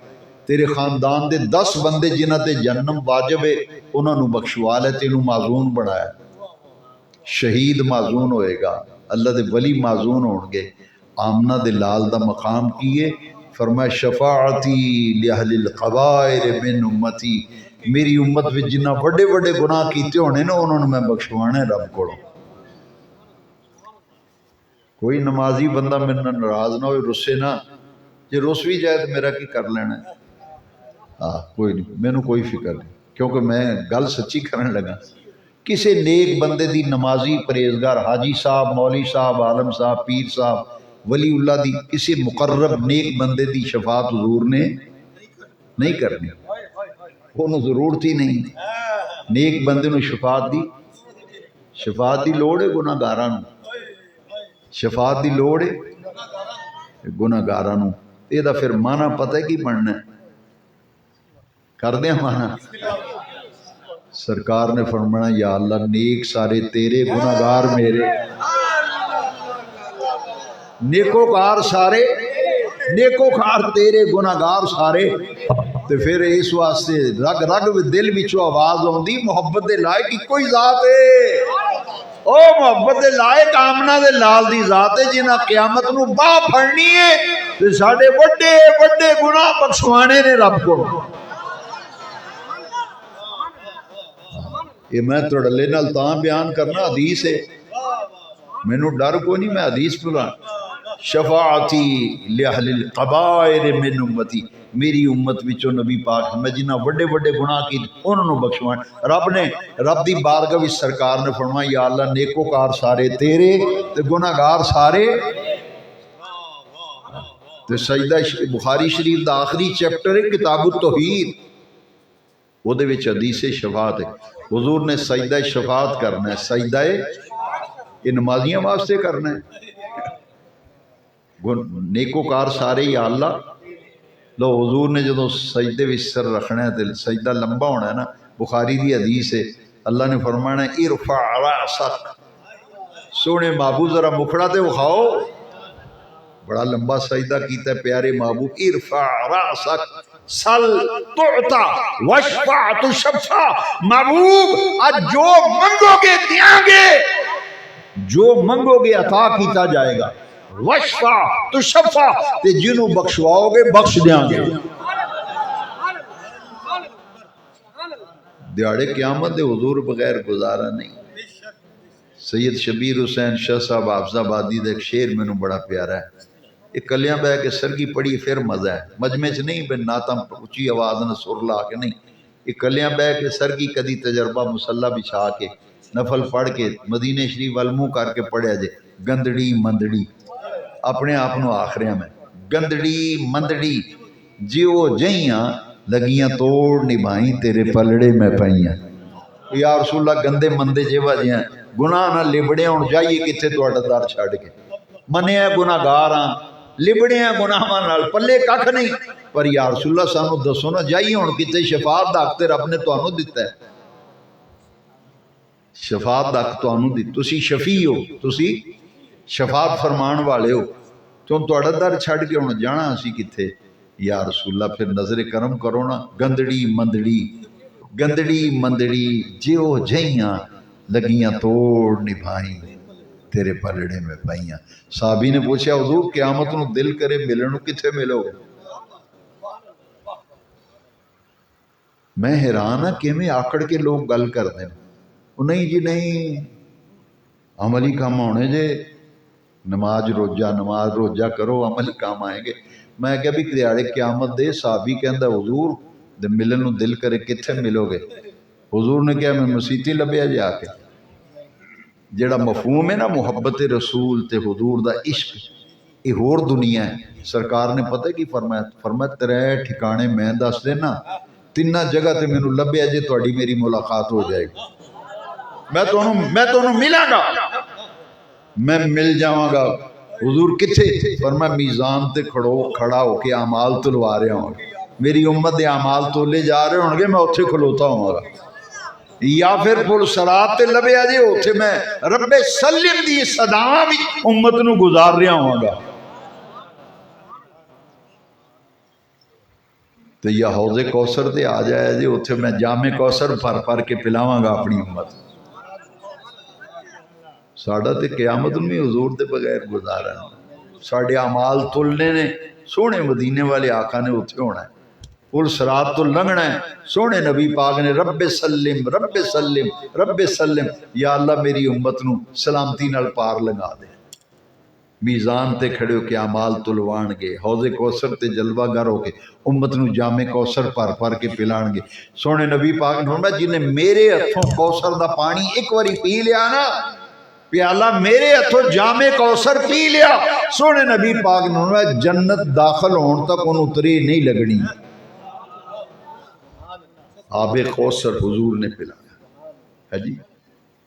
تیرے خاندان دے 10 بندے جنہ تے جنم واجب ہے انہوں نے بخشوا لے، تینوں معزون بنایا، شہید معزون ہوئے گا، اللہ دے ولی معزون ہونگے۔ آمنہ دے لال دا مقام کیے، فرمایا شفاعتی لأہل القبائر من امتی، میری امت میں جنہ بڑے بڑے گناہ کیتے ہونے نا انہوں نے میں بخشوانا ہے رب کو۔ کوئی نمازی بندہ میرے نہ ناراض نہ ہوئے، رسے نہ، جی رس بھی جائے تو میرا کی کر لینا ہے، کوئی نہیں، میں نے کوئی فکر نہیں، کیونکہ میں گل سچی کرنے لگا۔ کسی نیک بندے دی نمازی پرہیزگار حاجی صاحب، مولوی صاحب، عالم صاحب، پیر صاحب، ولی اللہ دی کسی مقرب نیک بندے دی شفاعت حضور نے نہیں کرنی، انہوں ضرورت ہی نہیں، نیک بندے نو شفاعت دی لوڑ ہے گناہگاراں نو، شفاعت دی لوڑ ہے گناہگاراں نو۔ یہ دا پھر معنی پتہ ہے کی بننا ہے، کر دیں معنی، سرکار نے فرمایا یا اللہ نیک سارے تیرے گناہگار میرے، نیکوکار سارے نیکوکار تیرے گناہگار سارے، تو پھر اس واسطے رگ رگ دل وچوں آواز آندی محبت دے لائق کوئی ذات ہے، او محبت دے لائق آمنہ دے لال دی ذات ہے جنہاں قیامت نو باہ پھڑنی ہے تے ساڈے بڑے بڑے گناہ بخشوانے نے رب کو۔ یہ میں تڑلے نال تاں بیان کرنا حدیث ہے، مینوں ڈر کوئی نہیں، میں حدیث بولاں۔ شفاعتی لأہل القبائر من امتی، میری امت وچوں نبی پاک میں جنہ وڈے وڈے گناہ کی انہوں نے بخشوان۔ رب دی بارگاہ وچ سرکار نے فرمایا یا اللہ نیکوکار سارے تیرے تے گناہگار سارے۔ تے سجدہ بخاری شریف دا آخری چیپٹر ہے کتاب التوحید، وہ دے وچ حدیث شفاعت ہے۔ حضور نے سجدہ شفاعت کرنا ہے، سجدہ یہ نمازیاں واسطے کرنا ہے۔ نیکوکار سارے یا اللہ لو، حضور نے جدو سجدے وچ سر رکھنا ہے تے سجدہ لمبا ہونا ہے نا، بخاری دی حدیث ہے، اللہ نے فرمانا ہے ارفع راسک، سونے محبوب ذرا مکھڑا تے اٹھاؤ، بڑا لمبا سجدہ کیتا ہے پیارے محبوب، ارفع راسک سل تعطا واشفع تشفع، محبوب آج جو منگو گے دیاں گے، جو منگو گے عطا کیتا جائے گا، واشفع تشفع تے جنوں بخشواؤ گے بخش دیاں گے۔ دیاڑے قیامت دے حضور بغیر گزارا نہیں۔ سید شبیر حسین شاہ صاحب حافظ آبادی دا ایک شعر میں بڑا پیارا ہے، ایک کلیاں بہ کے سرگی پڑھی پھر مزہ ہے، مجمع چ نہیں بن ناتم اچھی آواز نہ سر لا کے نہیں، ایک کلیاں بہ کے سرگی کدی تجربہ مسلح بچھا کے نفل پڑھ کے مدینے شریف والمو کر کے پڑھیا جے، گندڑی مندڑی اپنے آپ نو آخریاں میں، گندڑی مندڑی جیو جہیاں لگیاں توڑ نبھائیں تیرے پلڑے میں پائیاں۔ یا رسول اللہ گندے مندے جیوا جیاں گناہ نہ لبڑے ہون جائیے کتھے تواڈا در چھڑ کے، منیا گناہ گار ہاں لبڑے ہیں گناہاں نال پلے ککھ نہیں، پر یا رسول اللہ سانو دسو نا جائیے ہون کتھے، شفاعت دا حق تے رب نے تانوں دتا ہے، شفاعت دا حق تانوں دتا، تسی شفیع ہو، تسی شفاعت فرمان والے ہو، تو تواڈا در چھڑ کے ہن جانا اسی کتھے؟ یا رسول اللہ پھر نظر کرم کرو نا، گندڑی مندڑی جیو جہیاں لگیاں توڑ نبھائیں تیرے پلڑے میں پائیاں۔ صحابی نے پوچھا حضور قیامت نو دل کرے ملن نو کتھے ملو گے؟ میں حیران ہاں کیویں آکڑ کے لوگ گل کرتے ہیں، نہیں جی نہیں عملی کام ہونے جے، نماز روجہ کرو عملی کام آئیں گے۔ میں کہا بھی دیاڑے قیامت دے، صحابی کہندا حضور دے ملن نو دل کرے کتھے ملو گے؟ حضور نے کہا میں مسیتی لبیا جا کے، جیڑا مفہوم ہے نا محبت رسول تے حضور دا عشق، یہ ہور دنیا ہے۔ سرکار نے پتہ کی فرمایا ترے ٹھکانے میں دس دینا، تینہ جگہ تے مینوں لبیا جے تواڈی میری ملاقات ہو جائے گی، میں تانوں ملاں گا، میں مل جاواں گا۔ حضور کتھے؟ فرمایا میزان تے کھڑا ہو کے اعمال تلوا رہا ہوں، میری امت دے اعمال تولے جا رہے ہوں گے، میں اتھے کھلوتا ہوں گا، یا پھر پل صراط تے لبیا جے اتھے میں رب سلم دی صداواں بھی امت نو گزار رہا ہوں گا۔ تو یا حوض کوثر تے آ جائے جے اتھے میں جام کوثر پھر کے پلاواں گا اپنی امت۔ ساڑا تے قیامت میں حضور دے بغیر گزارا ہے، ساڑے اعمال تلنے نے، سونے مدینے والے آقا نے اتھے ہونا ہے، پل صراط تو لنگنا ہے، سونے نبی پاک نے رب سلم رب سلم رب سلم، یا اللہ میری امت نو سلامتی نال پار لگا دے۔ میزان تے کھڑے ہو کے اعمال تلوان گے، حوض کوثر تے جلوہ گر ہو کے امت نو جامع کوثر پھر کے پلان گے۔ سونے نبی پاک نے فرمایا جنہیں میرے ہتھوں کوثر دا پانی ایک واری پی لیا نا، پیالہ میرے ہتھوں جامع کوثر پی لیا، سونے نبی پاک نے فرمایا جنت داخل ہون تک انہوں تری نہیں لگنی۔ آب کوثر حضور نے پلایا ہے جی،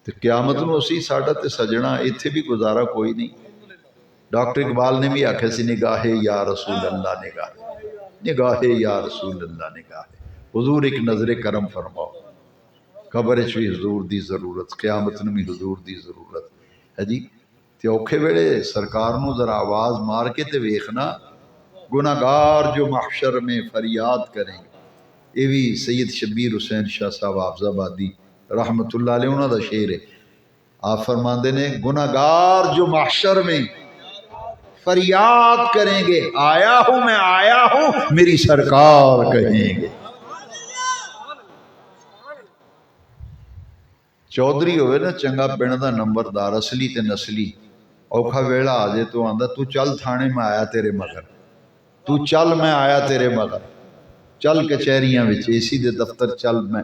تو قیامت نو اسی ساڑھا تے سجنا ایتھے بھی گزارا کوئی نہیں۔ ڈاکٹر اقبال نے بھی آکھے سی نگاہ یا رسول اللہ نگاہ یا رسول اللہ نگاہ، حضور ایک نظر کرم فرماؤ، قبر چ بھی حضور دی ضرورت، قیامت میں بھی حضور دی ضرورت ہے جی۔ تے اوکھے ویلے سرکار نو ذرا آواز مار کے تے ویکھنا، گناہگار جو محشر میں فریاد کریں گے، یہ بھی سید شبیر حسین شاہ صاحب حافظ آبادی رحمت اللہ علیہ انہوں دا شعر ہے۔ آپ فرماندے نے گناہگار جو محشر میں فریاد کریں گے، آیا ہوں میری سرکار کہیں گے۔ ਚੌਧਰੀ ਹੋਵੇ ਨਾ ਚੰਗਾ ਪਿੰਡ ਦਾ ਨੰਬਰਦਾਰ ਅਸਲੀ ਤੇ ਨਸਲੀ, ਔਖਾ ਵੇਲਾ ਆ ਜੇ ਤੂੰ ਆਂਦਾ ਤੂੰ ਚੱਲ ਥਾਣੇ ਮੈਂ ਆਇਆ ਤੇਰੇ ਮਗਰ, ਤੂੰ ਚੱਲ ਮੈਂ ਆਇਆ ਤੇਰੇ ਮਗਰ, ਚੱਲ ਕਚਹਿਰੀਆਂ ਵਿੱਚ ਏਸੀ ਦੇ ਦਫ਼ਤਰ ਚੱਲ, ਮੈਂ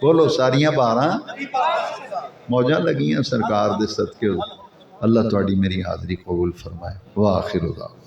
بولو ساریاں باراں موجاں لگیاں سرکار دے صدقے اللہ تہاڈی میری حاضری قبول فرمائے وآخر دعوانا